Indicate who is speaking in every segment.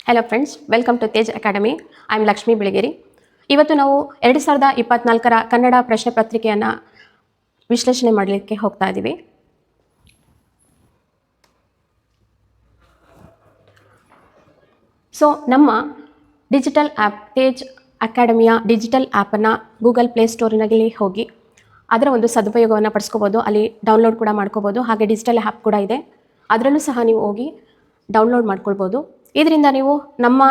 Speaker 1: Hello friends, welcome to Tej academy. I am Lakshmi Biligeri. ಇವತ್ತು ನಾವು 2024ರ ಕನ್ನಡ ಪ್ರಶ್ನೆ ಪತ್ರಿಕೆಯನ್ನು ವಿಶ್ಲೇಷಣೆ ಮಾಡಲಿಕ್ಕೆ ಹೋಗ್ತಾ ಇದ್ದೀವಿ. ಸೊ ನಮ್ಮ ಡಿಜಿಟಲ್ ಆ್ಯಪ್ ತೇಜ್ ಅಕಾಡೆಮಿಯ ಡಿಜಿಟಲ್ ಆ್ಯಪನ್ನು ಗೂಗಲ್ ಪ್ಲೇಸ್ಟೋರಿನಲ್ಲಿ ಹೋಗಿ ಅದರ ಒಂದು ಸದುಪಯೋಗವನ್ನು ಪಡಿಸ್ಕೋಬೋದು. ಅಲ್ಲಿ ಡೌನ್ಲೋಡ್ ಕೂಡ ಮಾಡ್ಕೋಬೋದು. ಹಾಗೆ ಡಿಜಿಟಲ್ ಆ್ಯಪ್ ಕೂಡ ಇದೆ, ಅದರಲ್ಲೂ ಸಹ ನೀವು ಹೋಗಿ ಡೌನ್ಲೋಡ್ ಮಾಡ್ಕೊಳ್ಬೋದು. ಇದರಿಂದ ನೀವು ನಮ್ಮ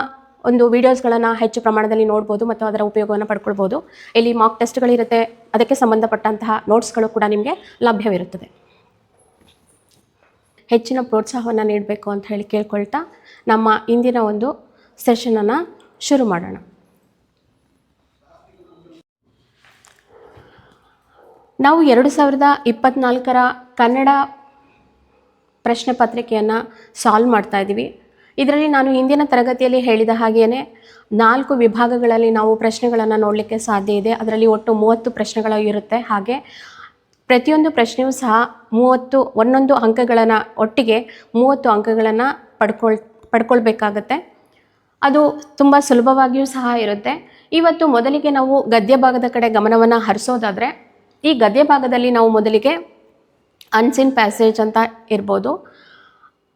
Speaker 1: ಒಂದು ವೀಡಿಯೋಸ್ಗಳನ್ನು ಹೆಚ್ಚು ಪ್ರಮಾಣದಲ್ಲಿ ನೋಡ್ಬೋದು ಮತ್ತು ಅದರ ಉಪಯೋಗವನ್ನು ಪಡ್ಕೊಳ್ಬೋದು. ಇಲ್ಲಿ ಮಾಕ್ ಟೆಸ್ಟ್ಗಳಿರುತ್ತೆ, ಅದಕ್ಕೆ ಸಂಬಂಧಪಟ್ಟಂತಹ ನೋಟ್ಸ್ಗಳು ಕೂಡ ನಿಮಗೆ ಲಭ್ಯವಿರುತ್ತದೆ. ಹೆಚ್ಚಿನ ಪ್ರೋತ್ಸಾಹವನ್ನು ನೀಡಬೇಕು ಅಂತ ಹೇಳಿ ಕೇಳ್ಕೊಳ್ತಾ ನಮ್ಮ ಇಂದಿನ ಒಂದು ಸೆಷನನ್ನು ಶುರು ಮಾಡೋಣ. ನಾವು 2024ರ ಕನ್ನಡ ಪ್ರಶ್ನೆ ಪತ್ರಿಕೆಯನ್ನು ಸಾಲ್ವ್ ಮಾಡ್ತಾ ಇದ್ದೀವಿ. ಇದರಲ್ಲಿ ನಾನು ಹಿಂದಿನ ತರಗತಿಯಲ್ಲಿ ಹೇಳಿದ ಹಾಗೆಯೇ 4 ವಿಭಾಗಗಳಲ್ಲಿ ನಾವು ಪ್ರಶ್ನೆಗಳನ್ನು ನೋಡಲಿಕ್ಕೆ ಸಾಧ್ಯ ಇದೆ. ಅದರಲ್ಲಿ ಒಟ್ಟು 30 ಪ್ರಶ್ನೆಗಳು ಇರುತ್ತೆ. ಹಾಗೆ ಪ್ರತಿಯೊಂದು ಪ್ರಶ್ನೆಯೂ ಸಹ ಒಂದೊಂದು ಅಂಕಗಳನ್ನು ಒಟ್ಟಿಗೆ 30 ಅಂಕಗಳನ್ನು ಪಡ್ಕೊಳ್ಬೇಕಾಗತ್ತೆ. ಅದು ತುಂಬ ಸುಲಭವಾಗಿಯೂ ಸಹ ಇರುತ್ತೆ. ಇವತ್ತು ಮೊದಲಿಗೆ ನಾವು ಗದ್ಯ ಭಾಗದ ಕಡೆ ಗಮನವನ್ನು ಹರಿಸೋದಾದರೆ, ಈ ಗದ್ಯ ಭಾಗದಲ್ಲಿ ನಾವು ಮೊದಲಿಗೆ ಅನ್ಸಿನ್ ಪ್ಯಾಸೇಜ್ ಅಂತ ಇರ್ಬೋದು,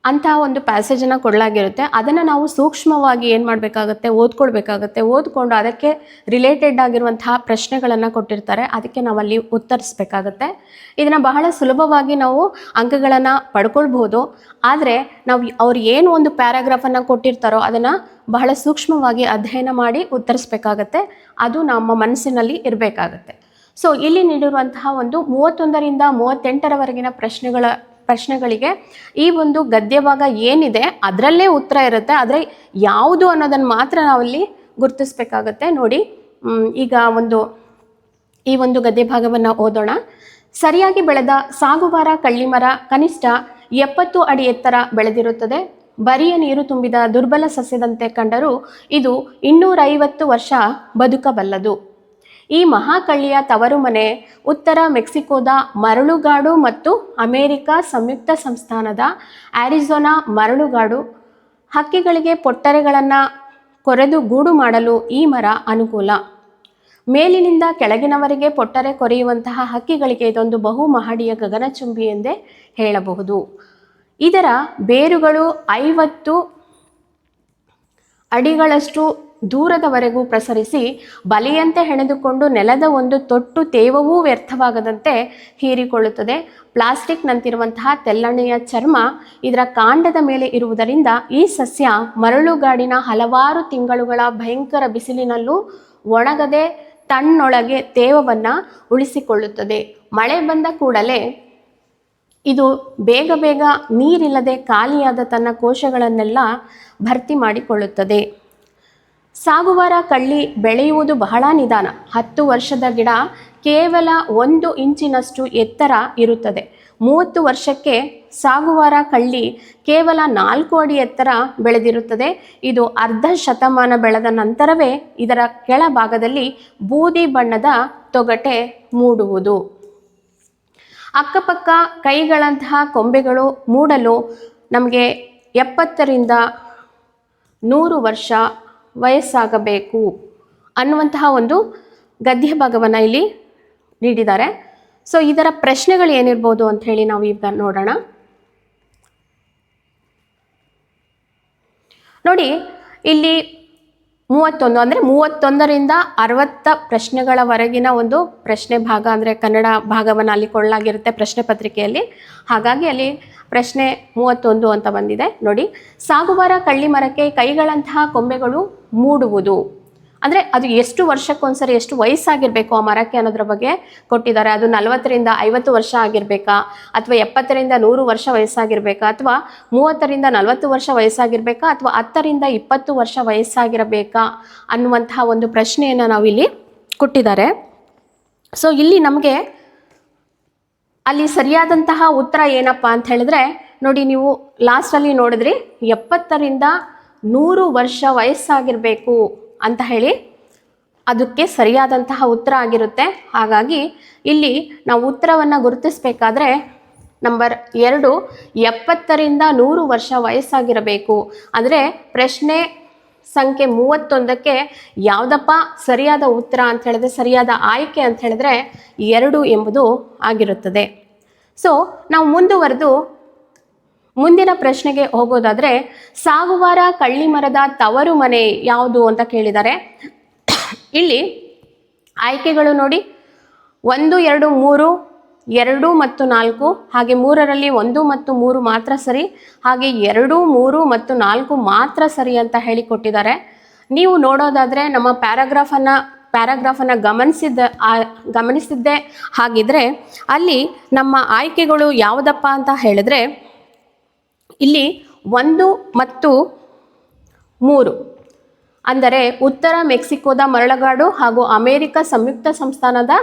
Speaker 1: ಅಂತಹ ಒಂದು ಪ್ಯಾಸೇಜನ್ನು ಕೊಡಲಾಗಿರುತ್ತೆ. ಅದನ್ನು ನಾವು ಸೂಕ್ಷ್ಮವಾಗಿ ಏನು ಮಾಡಬೇಕಾಗತ್ತೆ, ಓದ್ಕೊಳ್ಬೇಕಾಗತ್ತೆ. ಓದ್ಕೊಂಡು ಅದಕ್ಕೆ ರಿಲೇಟೆಡ್ ಆಗಿರುವಂತಹ ಪ್ರಶ್ನೆಗಳನ್ನು ಕೊಟ್ಟಿರ್ತಾರೆ, ಅದಕ್ಕೆ ನಾವಲ್ಲಿ ಉತ್ತರಿಸಬೇಕಾಗತ್ತೆ. ಇದನ್ನು ಬಹಳ ಸುಲಭವಾಗಿ ನಾವು ಅಂಕಗಳನ್ನು ಪಡ್ಕೊಳ್ಬೋದು. ಆದರೆ ನಾವು ಅವ್ರು ಏನು ಒಂದು ಪ್ಯಾರಾಗ್ರಾಫನ್ನು ಕೊಟ್ಟಿರ್ತಾರೋ ಅದನ್ನು ಬಹಳ ಸೂಕ್ಷ್ಮವಾಗಿ ಅಧ್ಯಯನ ಮಾಡಿ ಉತ್ತರಿಸಬೇಕಾಗತ್ತೆ. ಅದು ನಮ್ಮ ಮನಸ್ಸಿನಲ್ಲಿ ಇರಬೇಕಾಗತ್ತೆ. ಸೊ ಇಲ್ಲಿ ನೀಡಿರುವಂತಹ ಒಂದು 31ರಿಂದ 38ರವರೆಗಿನ ಪ್ರಶ್ನೆಗಳಿಗೆ ಈ ಒಂದು ಗದ್ಯ ಭಾಗ ಏನಿದೆ ಅದರಲ್ಲೇ ಉತ್ತರ ಇರುತ್ತೆ. ಆದರೆ ಯಾವುದು ಅನ್ನೋದನ್ನು ಮಾತ್ರ ನಾವಲ್ಲಿ ಗುರುತಿಸ್ಬೇಕಾಗತ್ತೆ. ನೋಡಿ, ಈಗ ಈ ಒಂದು ಗದ್ಯ ಭಾಗವನ್ನು ಓದೋಣ. ಸರಿಯಾಗಿ ಬೆಳೆದ ಸಾಗುವಾರ ಕಳ್ಳಿಮರ ಕನಿಷ್ಠ 70 ಅಡಿ ಎತ್ತರ ಬೆಳೆದಿರುತ್ತದೆ. ಬರಿಯ ನೀರು ತುಂಬಿದ ದುರ್ಬಲ ಸಸ್ಯದಂತೆ ಕಂಡರೂ ಇದು 250 ವರ್ಷ ಬದುಕಬಲ್ಲದು. ಈ ಮಹಾಕಳ್ಳಿಯ ತವರು ಮನೆ ಉತ್ತರ ಮೆಕ್ಸಿಕೋದ ಮರಳುಗಾಡು ಮತ್ತು ಅಮೆರಿಕ ಸಂಯುಕ್ತ ಸಂಸ್ಥಾನದ ಆರಿಜೋನಾ ಮರಳುಗಾಡು. ಹಕ್ಕಿಗಳಿಗೆ ಪೊಟ್ಟರೆಗಳನ್ನು ಕೊರೆದು ಗೂಡು ಮಾಡಲು ಈ ಮರ ಅನುಕೂಲ. ಮೇಲಿನಿಂದ ಕೆಳಗಿನವರೆಗೆ ಪೊಟ್ಟರೆ ಕೊರೆಯುವಂತಹ ಹಕ್ಕಿಗಳಿಗೆ ಇದೊಂದು ಬಹು ಮಹಡಿಯ ಗಗನಚುಂಬಿ ಎಂದೇ ಹೇಳಬಹುದು. ಇದರ ಬೇರುಗಳು 50 ಅಡಿಗಳಷ್ಟು ದೂರದವರೆಗೂ ಪ್ರಸರಿಸಿ ಬಲಿಯಂತೆ ಹೆಣೆದುಕೊಂಡು ನೆಲದ ಒಂದು ತೊಟ್ಟು ತೇವವೂ ವ್ಯರ್ಥವಾಗದಂತೆ ಹೀರಿಕೊಳ್ಳುತ್ತದೆ. ಪ್ಲಾಸ್ಟಿಕ್ನಂತಿರುವಂತಹ ತೆಳ್ಳನೆಯ ಚರ್ಮ ಇದರ ಕಾಂಡದ ಮೇಲೆ ಇರುವುದರಿಂದ ಈ ಸಸ್ಯ ಮರಳುಗಾಡಿನ ಹಲವಾರು ತಿಂಗಳುಗಳ ಭಯಂಕರ ಬಿಸಿಲಿನಲ್ಲೂ ಒಣಗದೆ ತನ್ನೊಳಗೆ ತೇವವನ್ನು ಉಳಿಸಿಕೊಳ್ಳುತ್ತದೆ. ಮಳೆ ಬಂದ ಕೂಡಲೇ ಇದು ಬೇಗ ನೀರಿಲ್ಲದೆ ಖಾಲಿಯಾದ ತನ್ನ ಕೋಶಗಳನ್ನೆಲ್ಲ ಭರ್ತಿ ಮಾಡಿಕೊಳ್ಳುತ್ತದೆ. ಸಾಗುವಾರ ಕಳ್ಳಿ ಬೆಳೆಯುವುದು ಬಹಳ ನಿಧಾನ. 10 ವರ್ಷದ ಗಿಡ ಕೇವಲ 1 ಇಂಚಿನಷ್ಟು ಎತ್ತರ ಇರುತ್ತದೆ. 30 ವರ್ಷಕ್ಕೆ ಸಾಗುವಾರ ಕಳ್ಳಿ ಕೇವಲ 4 ಅಡಿ ಎತ್ತರ ಬೆಳೆದಿರುತ್ತದೆ. ಇದು ಅರ್ಧ ಶತಮಾನ ಬೆಳೆದ ನಂತರವೇ ಇದರ ಕೆಳಭಾಗದಲ್ಲಿ ಬೂದಿ ಬಣ್ಣದ ತೊಗಟೆ ಮೂಡುವುದು. ಅಕ್ಕಪಕ್ಕ ಕೈಗಳಂತಹ ಕೊಂಬೆಗಳು ಮೂಡಲು ನಮಗೆ 70ರಿಂದ 100 ವರ್ಷ ವಯಸ್ಸಾಗಬೇಕು ಅನ್ನುವಂತಹ ಒಂದು ಗದ್ಯ ಭಾಗವನ್ನು ಇಲ್ಲಿ ನೀಡಿದ್ದಾರೆ. ಸೊ ಇದರ ಪ್ರಶ್ನೆಗಳು ಏನಿರ್ಬೋದು ಅಂತ ಹೇಳಿ ನಾವು ಈಗ ನೋಡೋಣ. ನೋಡಿ, ಇಲ್ಲಿ 31 ಅಂದರೆ 31ರಿಂದ 60 ಪ್ರಶ್ನೆಗಳವರೆಗಿನ ಒಂದು ಪ್ರಶ್ನೆ ಭಾಗ ಅಂದರೆ ಕನ್ನಡ ಭಾಗವನ್ನು ಅಲ್ಲಿ ಕೊಳ್ಳಲಾಗಿರುತ್ತೆ ಪ್ರಶ್ನೆ ಪತ್ರಿಕೆಯಲ್ಲಿ. ಹಾಗಾಗಿ ಅಲ್ಲಿ ಪ್ರಶ್ನೆ 31 ಅಂತ ಬಂದಿದೆ. ನೋಡಿ, ಸಾಗುವಾರ ಕಳ್ಳಿ ಮರಕ್ಕೆ ಕೈಗಳಂತಹ ಕೊಂಬೆಗಳು ಮೂಡುವುದು ಅಂದರೆ ಅದು ಎಷ್ಟು ವರ್ಷಕ್ಕೊಂದ್ಸರಿ, ಎಷ್ಟು ವಯಸ್ಸಾಗಿರಬೇಕು ಆ ಮರಕ್ಕೆ ಅನ್ನೋದ್ರ ಬಗ್ಗೆ ಕೊಟ್ಟಿದ್ದಾರೆ. ಅದು 40ರಿಂದ 50 ವರ್ಷ ಆಗಿರಬೇಕಾ, ಅಥವಾ 70ರಿಂದ 100 ವರ್ಷ ವಯಸ್ಸಾಗಿರಬೇಕಾ, ಅಥವಾ 30ರಿಂದ 40 ವರ್ಷ ವಯಸ್ಸಾಗಿರಬೇಕಾ, ಅಥವಾ 10ರಿಂದ 20 ವರ್ಷ ವಯಸ್ಸಾಗಿರಬೇಕಾ ಅನ್ನುವಂತಹ ಒಂದು ಪ್ರಶ್ನೆಯನ್ನು ನಾವಿಲ್ಲಿ ಕೊಟ್ಟಿದ್ದಾರೆ. ಸೊ ಇಲ್ಲಿ ನಮಗೆ ಅಲ್ಲಿ ಸರಿಯಾದಂತಹ ಉತ್ತರ ಏನಪ್ಪ ಅಂತ ಹೇಳಿದ್ರೆ, ನೋಡಿ, ನೀವು ಲಾಸ್ಟಲ್ಲಿ ನೋಡಿದ್ರಿ 70ರಿಂದ 100 ವರ್ಷ ವಯಸ್ಸಾಗಿರಬೇಕು ಅಂತ ಹೇಳಿ ಅದಕ್ಕೆ ಸರಿಯಾದಂತಹ ಉತ್ತರ ಆಗಿರುತ್ತೆ. ಹಾಗಾಗಿ ಇಲ್ಲಿ ನಾವು ಉತ್ತರವನ್ನು ಗುರುತಿಸಬೇಕಾದ್ರೆ ನಂಬರ್ 2 70ರಿಂದ 100 ವರ್ಷ ವಯಸ್ಸಾಗಿರಬೇಕು. ಅಂದರೆ ಪ್ರಶ್ನೆ ಸಂಖ್ಯೆ 31ಕ್ಕೆ ಯಾವುದಪ್ಪ ಸರಿಯಾದ ಉತ್ತರ ಅಂತ ಹೇಳಿದ್ರೆ, ಸರಿಯಾದ ಆಯ್ಕೆ ಅಂತ ಹೇಳಿದ್ರೆ 2 ಎಂಬುದು ಆಗಿರುತ್ತದೆ. ಸೊ ನಾವು ಮುಂದುವರೆದು ಮುಂದಿನ ಪ್ರಶ್ನೆಗೆ ಹೋಗೋದಾದರೆ, ಸಾಗುವಾರ ಕಳ್ಳಿಮರದ ತವರು ಮನೆ ಯಾವುದು ಅಂತ ಕೇಳಿದ್ದಾರೆ. ಇಲ್ಲಿ ಆಯ್ಕೆಗಳು ನೋಡಿ, 1, 2, 3, 2 ಮತ್ತು 4, ಹಾಗೆ 3ರಲ್ಲಿ 1 ಮತ್ತು 3 ಮಾತ್ರ ಸರಿ, ಹಾಗೆ 2, 3 ಮತ್ತು 4 ಮಾತ್ರ ಸರಿ ಅಂತ ಹೇಳಿಕೊಟ್ಟಿದ್ದಾರೆ. ನೀವು ನೋಡೋದಾದರೆ ನಮ್ಮ ಪ್ಯಾರಾಗ್ರಾಫನ್ನು ಗಮನಿಸಿದ್ದೆ ಹಾಗಿದ್ರೆ ಅಲ್ಲಿ ನಮ್ಮ ಆಯ್ಕೆಗಳು ಯಾವುದಪ್ಪ ಅಂತ ಹೇಳಿದ್ರೆ, ಇಲ್ಲಿ 1 ಮತ್ತು 3 ಅಂದರೆ ಉತ್ತರ ಮೆಕ್ಸಿಕೋದ ಮರಳುಗಾಡು ಹಾಗೂ ಅಮೆರಿಕ ಸಂಯುಕ್ತ ಸಂಸ್ಥಾನದ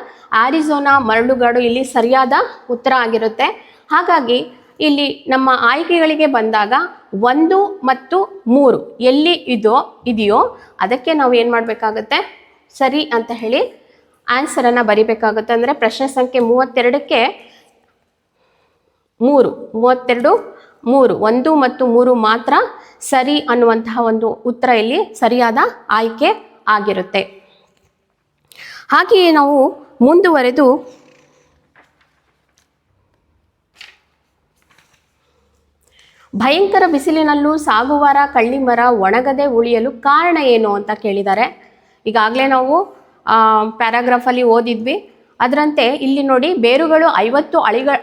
Speaker 1: ಆರಿಜೋನಾ ಮರಳುಗಾಡು ಇಲ್ಲಿ ಸರಿಯಾದ ಉತ್ತರ ಆಗಿರುತ್ತೆ. ಹಾಗಾಗಿ ಇಲ್ಲಿ ನಮ್ಮ ಆಯ್ಕೆಗಳಿಗೆ ಬಂದಾಗ 1 ಮತ್ತು 3 ಎಲ್ಲಿ ಇದೆಯೋ ಅದಕ್ಕೆ ನಾವು ಏನು ಮಾಡಬೇಕಾಗುತ್ತೆ, ಸರಿ ಅಂತ ಹೇಳಿ ಆನ್ಸರನ್ನು ಬರಿಬೇಕಾಗುತ್ತೆ. ಅಂದರೆ ಪ್ರಶ್ನೆ ಸಂಖ್ಯೆ 32ಕ್ಕೆ 3, 1 ಮತ್ತು 3 ಮಾತ್ರ ಸರಿ ಅನ್ನುವಂತಹ ಒಂದು ಉತ್ತರ ಇಲ್ಲಿ ಸರಿಯಾದ ಆಯ್ಕೆ ಆಗಿರುತ್ತೆ. ಹಾಗೆಯೇ ನಾವು ಮುಂದುವರೆದು ಭಯಂಕರ ಬಿಸಿಲಿನಲ್ಲೂ ಸಾಗುವಾರ ಕಳ್ಳಿಮರ ಒಣಗದೆ ಉಳಿಯಲು ಕಾರಣ ಏನು ಅಂತ ಕೇಳಿದ್ದಾರೆ. ಈಗಾಗಲೇ ನಾವು ಪ್ಯಾರಾಗ್ರಾಫಲ್ಲಿ ಓದಿದ್ವಿ. ಅದರಂತೆ ಇಲ್ಲಿ ನೋಡಿ, ಬೇರುಗಳು 50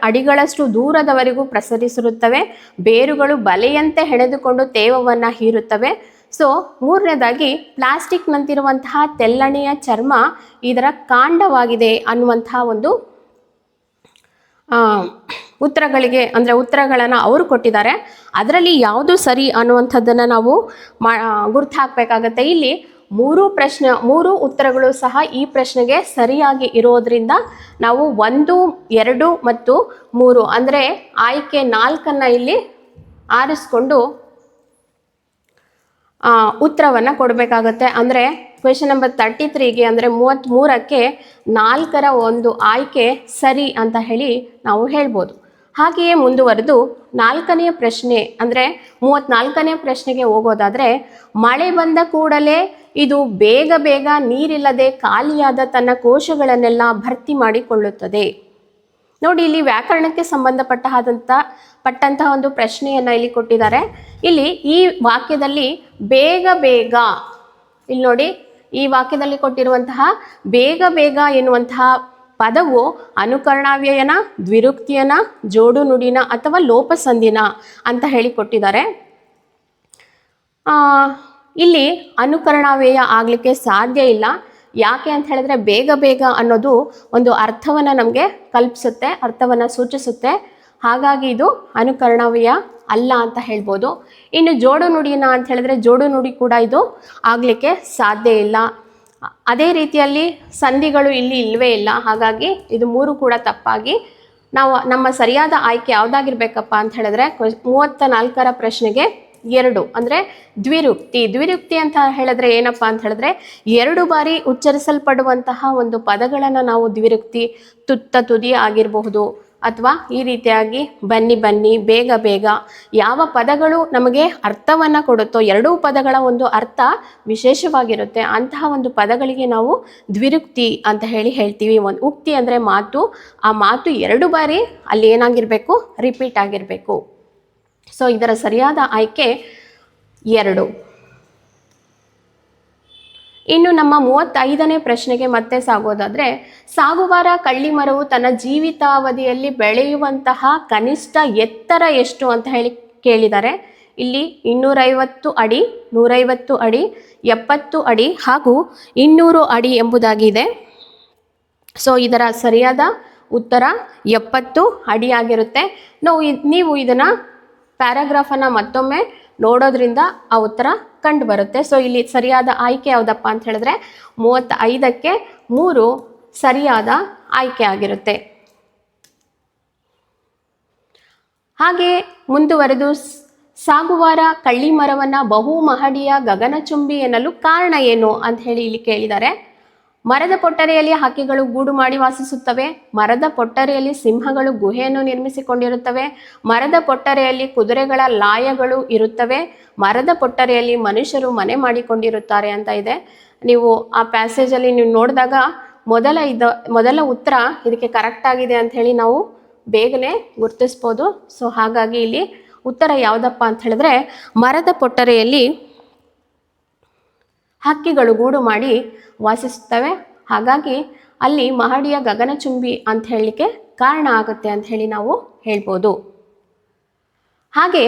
Speaker 1: ಅಡಿಗಳಷ್ಟು ದೂರದವರೆಗೂ ಪ್ರಸರಿಸಿರುತ್ತವೆ. ಬೇರುಗಳು ಬಲೆಯಂತೆ ಹೆಣೆದುಕೊಂಡು ತೇವವನ್ನು ಹೀರುತ್ತವೆ. ಸೊ ಮೂರನೇದಾಗಿ, ಪ್ಲಾಸ್ಟಿಕ್ನಂತಿರುವಂತಹ ತೆಳ್ಳನೆಯ ಚರ್ಮ ಇದರ ಕಾಂಡವಾಗಿದೆ ಅನ್ನುವಂತಹ ಒಂದು ಉತ್ತರಗಳನ್ನು ಅವರು ಕೊಟ್ಟಿದ್ದಾರೆ. ಅದರಲ್ಲಿ ಯಾವುದು ಸರಿ ಅನ್ನುವಂಥದ್ದನ್ನು ನಾವು ಗುರ್ತು ಹಾಕಬೇಕಾಗತ್ತೆ. ಇಲ್ಲಿ 3 ಉತ್ತರಗಳು ಸಹ ಈ ಪ್ರಶ್ನೆಗೆ ಸರಿಯಾಗಿ ಇರೋದ್ರಿಂದ ನಾವು 1, 2 ಮತ್ತು 3 ಅಂದರೆ ಆಯ್ಕೆ 4 ಇಲ್ಲಿ ಆರಿಸ್ಕೊಂಡು ಉತ್ತರವನ್ನು ಕೊಡಬೇಕಾಗತ್ತೆ. ಅಂದರೆ ಕ್ವೆಶ್ಚನ್ ನಂಬರ್ 33ಗೆ ಅಂದರೆ 33ಕ್ಕೆ 4ರ ಒಂದು ಆಯ್ಕೆ ಸರಿ ಅಂತ ಹೇಳಿ ನಾವು ಹೇಳ್ಬೋದು. ಹಾಗೆಯೇ ಮುಂದುವರೆದು 4ನೆಯ ಪ್ರಶ್ನೆ ಅಂದರೆ 34ನೇ ಪ್ರಶ್ನೆಗೆ ಹೋಗೋದಾದರೆ, ಮಳೆ ಬಂದ ಕೂಡಲೇ ಇದು ಬೇಗ ನೀರಿಲ್ಲದೆ ಖಾಲಿಯಾದ ತನ್ನ ಕೋಶಗಳನ್ನೆಲ್ಲ ಭರ್ತಿ ಮಾಡಿಕೊಳ್ಳುತ್ತದೆ. ನೋಡಿ, ಇಲ್ಲಿ ವ್ಯಾಕರಣಕ್ಕೆ ಸಂಬಂಧಪಟ್ಟಂತಹ ಒಂದು ಪ್ರಶ್ನೆಯನ್ನು ಇಲ್ಲಿ ಕೊಟ್ಟಿದ್ದಾರೆ. ಇಲ್ಲಿ ಈ ವಾಕ್ಯದಲ್ಲಿ ಬೇಗ ಇಲ್ಲಿ ನೋಡಿ, ಈ ವಾಕ್ಯದಲ್ಲಿ ಕೊಟ್ಟಿರುವಂತಹ ಬೇಗ ಎನ್ನುವಂತಹ ಪದವು ಅನುಕರಣಾವ್ಯಯನ, ದ್ವಿರುಕ್ತಿಯನ, ಜೋಡು ನುಡಿನ ಅಥವಾ ಲೋಪಸಂಧಿನ ಅಂತ ಹೇಳಿಕೊಟ್ಟಿದ್ದಾರೆ. ಇಲ್ಲಿ ಅನುಕರಣಾವ್ಯಯ ಆಗಲಿಕ್ಕೆ ಸಾಧ್ಯ ಇಲ್ಲ. ಯಾಕೆ ಅಂತ ಹೇಳಿದ್ರೆ, ಬೇಗ ಅನ್ನೋದು ಒಂದು ಅರ್ಥವನ್ನು ನಮಗೆ ಕಲ್ಪಿಸುತ್ತೆ, ಅರ್ಥವನ್ನು ಸೂಚಿಸುತ್ತೆ. ಹಾಗಾಗಿ ಇದು ಅನುಕರಣಾವ್ಯಯ ಅಲ್ಲ ಅಂತ ಹೇಳ್ಬೋದು. ಇನ್ನು ಜೋಡು ನುಡಿನ ಅಂತ ಹೇಳಿದ್ರೆ, ಜೋಡು ನುಡಿ ಕೂಡ ಇದು ಆಗಲಿಕ್ಕೆ ಸಾಧ್ಯ ಇಲ್ಲ. ಅದೇ ರೀತಿಯಲ್ಲಿ ಸಂಧಿಗಳು ಇಲ್ಲಿ ಇಲ್ಲವೇ ಇಲ್ಲ. ಹಾಗಾಗಿ ಇದು 3 ಕೂಡ ತಪ್ಪಾಗಿ ನಾವು ನಮ್ಮ ಸರಿಯಾದ ಆಯ್ಕೆ ಯಾವುದಾಗಿರ್ಬೇಕಪ್ಪ ಅಂತ ಹೇಳಿದ್ರೆ, 34ರ ಪ್ರಶ್ನೆಗೆ 2 ಅಂದರೆ ದ್ವಿರುಕ್ತಿ ಅಂತ ಹೇಳಿದ್ರೆ ಏನಪ್ಪ ಅಂತ ಹೇಳಿದ್ರೆ, 2 ಬಾರಿ ಉಚ್ಚರಿಸಲ್ಪಡುವಂತಹ ಒಂದು ಪದಗಳನ್ನು ನಾವು ದ್ವಿರುಕ್ತಿ, ತುದಿ ಆಗಿರಬಹುದು, ಅಥವಾ ಈ ರೀತಿಯಾಗಿ ಬನ್ನಿ, ಬೇಗ ಯಾವ ಪದಗಳು ನಮಗೆ ಅರ್ಥವನ್ನು ಕೊಡುತ್ತೋ, 2 ಪದಗಳ ಒಂದು ಅರ್ಥ ವಿಶೇಷವಾಗಿರುತ್ತೆ. ಅಂತಹ ಒಂದು ಪದಗಳಿಗೆ ನಾವು ದ್ವಿರುಕ್ತಿ ಅಂತ ಹೇಳ್ತೀವಿ. ಒಂದು ಉಕ್ತಿ ಅಂದರೆ ಮಾತು, ಆ ಮಾತು 2 ಬಾರಿ ಅಲ್ಲಿ ಏನಾಗಿರಬೇಕು, ರಿಪೀಟ್ ಆಗಿರಬೇಕು. ಸೊ ಇದರ ಸರಿಯಾದ ಆಯ್ಕೆ 2. ಇನ್ನು ನಮ್ಮ 35ನೇ ಪ್ರಶ್ನೆಗೆ ಮತ್ತೆ ಸಾಗೋದಾದರೆ, ಸಾಗುವಾರ ಕಳ್ಳಿಮರವು ತನ್ನ ಜೀವಿತಾವಧಿಯಲ್ಲಿ ಬೆಳೆಯುವಂತಹ ಕನಿಷ್ಠ ಎತ್ತರ ಎಷ್ಟು ಅಂತ ಹೇಳಿ ಕೇಳಿದ್ದಾರೆ. ಇಲ್ಲಿ 250 ಅಡಿ, 150 ಅಡಿ, 70 ಅಡಿ ಹಾಗೂ 200 ಅಡಿ ಎಂಬುದಾಗಿದೆ. ಸೊ ಇದರ ಸರಿಯಾದ ಉತ್ತರ 70 ಅಡಿ ಆಗಿರುತ್ತೆ. ನೀವು ಇದನ್ನು ಪ್ಯಾರಾಗ್ರಾಫನ್ನು ಮತ್ತೊಮ್ಮೆ ನೋಡೋದ್ರಿಂದ ಆ ಉತ್ತರ ಕಂಡು ಬರುತ್ತೆ. ಸೊ ಇಲ್ಲಿ ಸರಿಯಾದ ಆಯ್ಕೆ ಯಾವುದಪ್ಪ ಅಂತ ಹೇಳಿದ್ರೆ, 35ಕ್ಕೆ 3 ಸರಿಯಾದ ಆಯ್ಕೆ ಆಗಿರುತ್ತೆ. ಹಾಗೆ ಮುಂದುವರೆದು, ಸಾಗುವಾರ ಕಳ್ಳಿಮರವನ್ನು ಬಹು ಮಹಡಿಯ ಗಗನಚುಂಬಿ ಎನ್ನಲು ಕಾರಣ ಏನು ಅಂತ ಹೇಳಿ ಇಲ್ಲಿ ಕೇಳಿದ್ದಾರೆ. ಮರದ ಪೊಟ್ಟರೆಯಲ್ಲಿ ಹಕ್ಕಿಗಳು ಗೂಡು ಮಾಡಿ ವಾಸಿಸುತ್ತವೆ. ಮರದ ಪೊಟ್ಟರೆಯಲ್ಲಿ ಸಿಂಹಗಳು ಗುಹೆಯನ್ನು ನಿರ್ಮಿಸಿಕೊಂಡಿರುತ್ತವೆ. ಮರದ ಪೊಟ್ಟರೆಯಲ್ಲಿ ಕುದುರೆಗಳ ಲಾಯಗಳು ಇರುತ್ತವೆ. ಮರದ ಪೊಟ್ಟರೆಯಲ್ಲಿ ಮನುಷ್ಯರು ಮನೆ ಮಾಡಿಕೊಂಡಿರುತ್ತಾರೆ ಅಂತ ಇದೆ. ನೀವು ಆ ಪ್ಯಾಸೇಜಲ್ಲಿ ನೀವು ನೋಡಿದಾಗ ಮೊದಲ ಉತ್ತರ ಇದಕ್ಕೆ ಕರೆಕ್ಟ್ ಆಗಿದೆ ಅಂತ ಹೇಳಿ ನಾವು ಬೇಗನೆ ಗುರುತಿಸ್ಬೋದು. ಸೊ ಹಾಗಾಗಿ ಇಲ್ಲಿ ಉತ್ತರ ಯಾವುದಪ್ಪ ಅಂತ ಹೇಳಿದ್ರೆ ಮರದ ಪೊಟ್ಟರೆಯಲ್ಲಿ ಹಕ್ಕಿಗಳು ಗೂಡು ಮಾಡಿ ವಾಸಿಸುತ್ತವೆ. ಹಾಗಾಗಿ ಅಲ್ಲಿ ಮಹಡಿಯ ಗಗನಚುಂಬಿ ಅಂತ ಹೇಳಲಿಕ್ಕೆ ಕಾರಣ ಆಗುತ್ತೆ ಅಂತ ಹೇಳಿ ನಾವು ಹೇಳ್ಬೋದು. ಹಾಗೆ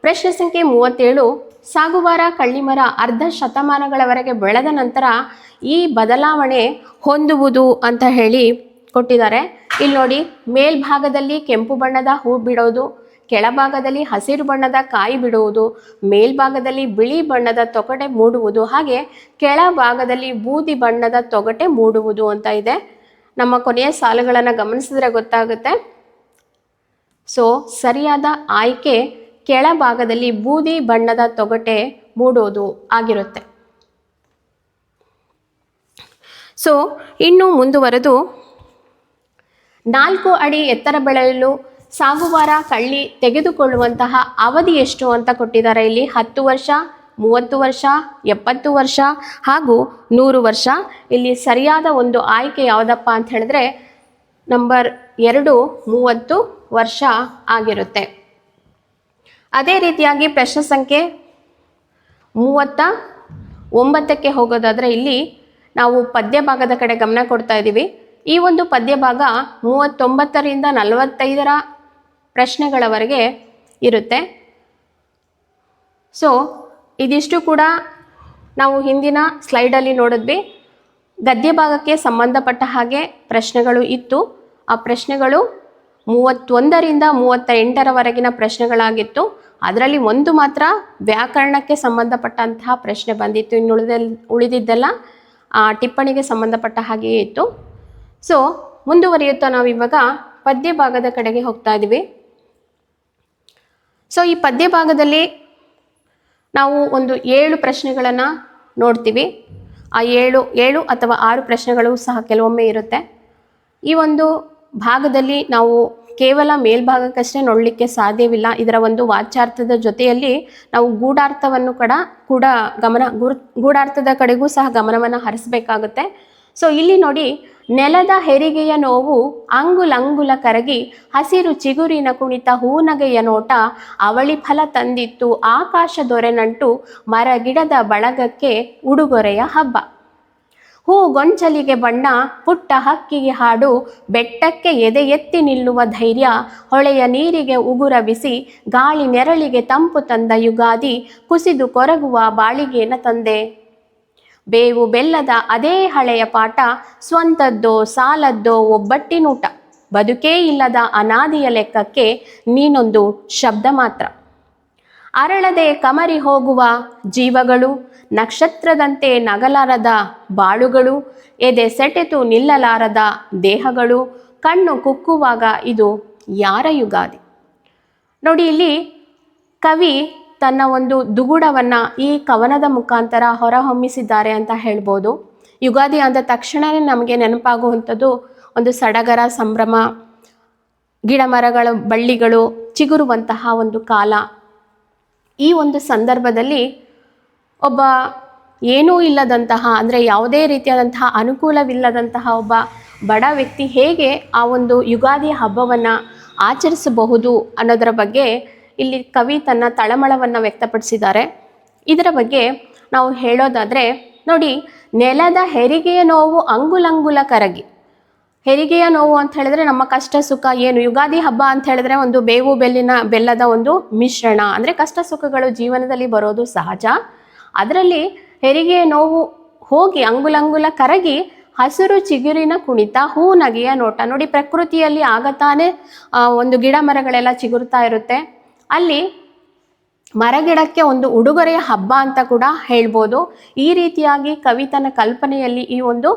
Speaker 1: ಪ್ರಶ್ನೆ ಸಂಖ್ಯೆ 37, ಸಾಗುವಾರ ಕಳ್ಳಿಮರ ಅರ್ಧ ಶತಮಾನಗಳವರೆಗೆ ಬೆಳೆದ ನಂತರ ಈ ಬದಲಾವಣೆ ಹೊಂದುವುದು ಅಂತ ಹೇಳಿ ಕೊಟ್ಟಿದ್ದಾರೆ. ಇಲ್ಲಿ ನೋಡಿ, ಮೇಲ್ಭಾಗದಲ್ಲಿ ಕೆಂಪು ಬಣ್ಣದ ಹೂ ಬಿಡೋದು, ಕೆಳಭಾಗದಲ್ಲಿ ಹಸಿರು ಬಣ್ಣದ ಕಾಯಿ ಬಿಡುವುದು, ಮೇಲ್ಭಾಗದಲ್ಲಿ ಬಿಳಿ ಬಣ್ಣದ ತೊಗಟೆ ಮೂಡುವುದು, ಹಾಗೆ ಕೆಳಭಾಗದಲ್ಲಿ ಬೂದಿ ಬಣ್ಣದ ತೊಗಟೆ ಮೂಡುವುದು ಅಂತ ಇದೆ. ನಮ್ಮ ಕೊನೆಯ ಸಾಲುಗಳನ್ನು ಗಮನಿಸಿದ್ರೆ ಗೊತ್ತಾಗುತ್ತೆ. ಸೊ ಸರಿಯಾದ ಆಯ್ಕೆ ಕೆಳಭಾಗದಲ್ಲಿ ಬೂದಿ ಬಣ್ಣದ ತೊಗಟೆ ಮೂಡೋದು ಆಗಿರುತ್ತೆ. ಸೊ ಇನ್ನು ಮುಂದುವರೆದು 4 ಅಡಿ ಎತ್ತರ ಬೆಳೆಯಲು ಸಾಗುವಾರ ಕಳ್ಳಿ ತೆಗೆದುಕೊಳ್ಳುವಂತಹ ಅವಧಿ ಎಷ್ಟು ಅಂತ ಕೊಟ್ಟಿದ್ದಾರೆ. ಇಲ್ಲಿ 10 ವರ್ಷ, 30 ವರ್ಷ, 70 ವರ್ಷ ಹಾಗೂ 100 ವರ್ಷ. ಇಲ್ಲಿ ಸರಿಯಾದ ಒಂದು ಆಯ್ಕೆ ಯಾವುದಪ್ಪ ಅಂತ ಹೇಳಿದ್ರೆ ನಂಬರ್ 2, 30 ವರ್ಷ ಆಗಿರುತ್ತೆ. ಅದೇ ರೀತಿಯಾಗಿ ಪ್ರಶ್ನೆ ಸಂಖ್ಯೆ 39ಕ್ಕೆ ಹೋಗೋದಾದರೆ ಇಲ್ಲಿ ನಾವು ಪದ್ಯ ಭಾಗದ ಕಡೆ ಗಮನ ಕೊಡ್ತಾ ಇದ್ದೀವಿ. ಈ ಒಂದು ಪದ್ಯ ಭಾಗ 39ರಿಂದ 45ರ ಪ್ರಶ್ನೆಗಳವರೆಗೆ ಇರುತ್ತೆ. ಸೊ ಇದಿಷ್ಟು ಕೂಡ ನಾವು ಹಿಂದಿನ ಸ್ಲೈಡಲ್ಲಿ ನೋಡಿದ್ವಿ. ಗದ್ಯ ಭಾಗಕ್ಕೆ ಸಂಬಂಧಪಟ್ಟ ಹಾಗೆ ಪ್ರಶ್ನೆಗಳು ಇತ್ತು. ಆ ಪ್ರಶ್ನೆಗಳು 31ರಿಂದ 38ರವರೆಗಿನ ಪ್ರಶ್ನೆಗಳಾಗಿತ್ತು. ಅದರಲ್ಲಿ ಒಂದು ಮಾತ್ರ ವ್ಯಾಕರಣಕ್ಕೆ ಸಂಬಂಧಪಟ್ಟಂತಹ ಪ್ರಶ್ನೆ ಬಂದಿತ್ತು. ಇನ್ನು ಉಳಿದಿದ್ದೆಲ್ಲ ಟಿಪ್ಪಣಿಗೆ ಸಂಬಂಧಪಟ್ಟ ಹಾಗೆಯೇ ಇತ್ತು. ಸೊ ಮುಂದುವರಿಯುತ್ತಾ ನಾವು ಇವಾಗ ಪದ್ಯ ಭಾಗದ ಕಡೆಗೆ ಹೋಗ್ತಾ ಇದ್ದೀವಿ. ಸೊ ಈ ಪದ್ಯ ಭಾಗದಲ್ಲಿ ನಾವು ಒಂದು 7 ಪ್ರಶ್ನೆಗಳನ್ನು ನೋಡ್ತೀವಿ. ಆ 7 ಅಥವಾ 6 ಪ್ರಶ್ನೆಗಳು ಸಹ ಕೆಲವೊಮ್ಮೆ ಇರುತ್ತೆ. ಈ ಒಂದು ಭಾಗದಲ್ಲಿ ನಾವು ಕೇವಲ ಮೇಲ್ಭಾಗಕ್ಕಷ್ಟೇ ನೋಡಲಿಕ್ಕೆ ಸಾಧ್ಯವಿಲ್ಲ. ಇದರ ಒಂದು ವಾಚ್ಯಾರ್ಥದ ಜೊತೆಯಲ್ಲಿ ನಾವು ಗೂಢಾರ್ಥವನ್ನು ಕೂಡ ಗೂಢಾರ್ಥದ ಕಡೆಗೂ ಸಹ ಗಮನವನ್ನು ಹರಿಸಬೇಕಾಗುತ್ತೆ. ಸೊ ಇಲ್ಲಿ ನೋಡಿ, ನೆಲದ ಹೆರಿಗೆಯ ನೋವು ಅಂಗುಲಂಗುಲ ಕರಗಿ ಹಸಿರು ಚಿಗುರಿನ ಕುಣಿತ ಹೂನಗೆಯ ನೋಟ ಅವಳಿ ಫಲ ತಂದಿತ್ತು ಆಕಾಶ ದೊರೆನಂಟು ಮರಗಿಡದ ಬಳಗಕ್ಕೆ ಉಡುಗೊರೆಯ ಹಬ್ಬ. ಹೂ ಗೊಂಚಲಿಗೆ ಬಣ್ಣ, ಪುಟ್ಟ ಹಕ್ಕಿಗೆ ಹಾಡು, ಬೆಟ್ಟಕ್ಕೆ ಎದೆ ಎತ್ತಿ ನಿಲ್ಲುವ ಧೈರ್ಯ, ಹೊಳೆಯ ನೀರಿಗೆ ಉಗುರ ಬಿಸಿ, ಗಾಳಿ ನೆರಳಿಗೆ ತಂಪು ತಂದ ಯುಗಾದಿ, ಕುಸಿದು ಕೊರಗುವ ಬಾಳಿಗೆನ ತಂದೆ. ಬೇವು ಬೆಲ್ಲದ ಅದೇ ಹಳೆಯ ಪಾಠ, ಸ್ವಂತದ್ದೋ ಸಾಲದ್ದೋ ಒಬ್ಬಟ್ಟಿನೂಟ, ಬದುಕೇ ಇಲ್ಲದ ಅನಾದಿಯ ಲೆಕ್ಕಕ್ಕೆ ನೀನೊಂದು ಶಬ್ದ ಮಾತ್ರ. ಅರಳದೆ ಕಮರಿ ಹೋಗುವ ಜೀವಗಳು, ನಕ್ಷತ್ರದಂತೆ ನಗಲಾರದ ಬಾಳುಗಳು, ಎದೆ ಸೆಟೆತು ನಿಲ್ಲಲಾರದ ದೇಹಗಳು, ಕಣ್ಣು ಕುಕ್ಕುವಾಗ ಇದು ಯಾರ ಯುಗಾದಿ. ನೋಡಿ, ಇಲ್ಲಿ ಕವಿ ತನ್ನ ಒಂದು ದುಗುಡವನ್ನು ಈ ಕವನದ ಮುಖಾಂತರ ಹೊರಹೊಮ್ಮಿಸಿದ್ದಾರೆ ಅಂತ ಹೇಳ್ಬೋದು. ಯುಗಾದಿ ಅಂದ ತಕ್ಷಣವೇ ನಮಗೆ ನೆನಪಾಗುವಂಥದ್ದು ಒಂದು ಸಡಗರ, ಸಂಭ್ರಮ, ಗಿಡ ಮರಗಳ ಬಳ್ಳಿಗಳು ಚಿಗುರುವಂತಹ ಒಂದು ಕಾಲ. ಈ ಒಂದು ಸಂದರ್ಭದಲ್ಲಿ ಒಬ್ಬ ಏನೂ ಇಲ್ಲದಂತಹ, ಅಂದರೆ ಯಾವುದೇ ರೀತಿಯಾದಂತಹ ಅನುಕೂಲವಿಲ್ಲದಂತಹ ಒಬ್ಬ ಬಡ ವ್ಯಕ್ತಿ ಹೇಗೆ ಆ ಒಂದು ಯುಗಾದಿ ಹಬ್ಬವನ್ನು ಆಚರಿಸಬಹುದು ಅನ್ನೋದರ ಬಗ್ಗೆ ಇಲ್ಲಿ ಕವಿ ತನ್ನ ತಳಮಳವನ್ನು ವ್ಯಕ್ತಪಡಿಸಿದ್ದಾರೆ. ಇದರ ಬಗ್ಗೆ ನಾವು ಹೇಳೋದಾದರೆ ನೋಡಿ, ನೆಲದ ಹೆರಿಗೆಯ ನೋವು ಅಂಗುಲಂಗುಲ ಕರಗಿ. ಹೆರಿಗೆಯ ನೋವು ಅಂತ ಹೇಳಿದ್ರೆ ನಮ್ಮ ಕಷ್ಟ ಸುಖ ಏನು, ಯುಗಾದಿ ಹಬ್ಬ ಅಂತ ಹೇಳಿದ್ರೆ ಒಂದು ಬೇವು ಬೆಲ್ಲದ ಒಂದು ಮಿಶ್ರಣ, ಅಂದರೆ ಕಷ್ಟ ಸುಖಗಳು ಜೀವನದಲ್ಲಿ ಬರೋದು ಸಹಜ. ಅದರಲ್ಲಿ ಹೆರಿಗೆಯ ನೋವು ಹೋಗಿ ಅಂಗುಲಂಗುಲ ಕರಗಿ ಹಸಿರು ಚಿಗುರಿನ ಕುಣಿತ ಹೂ ನಗೆಯ ನೋಟ. ನೋಡಿ, ಪ್ರಕೃತಿಯಲ್ಲಿ ಆಗತಾನೆ ಒಂದು ಗಿಡ ಮರಗಳೆಲ್ಲ ಚಿಗುರ್ತಾ ಇರುತ್ತೆ. ಅಲ್ಲಿ ಮರಗಿಡಕ್ಕೆ ಒಂದು ಉಡುಗೊರೆಯ ಹಬ್ಬ ಅಂತ ಕೂಡ ಹೇಳ್ಬೋದು. ಈ ರೀತಿಯಾಗಿ ಕವಿತನ ಕಲ್ಪನೆಯಲ್ಲಿ ಈ ಒಂದು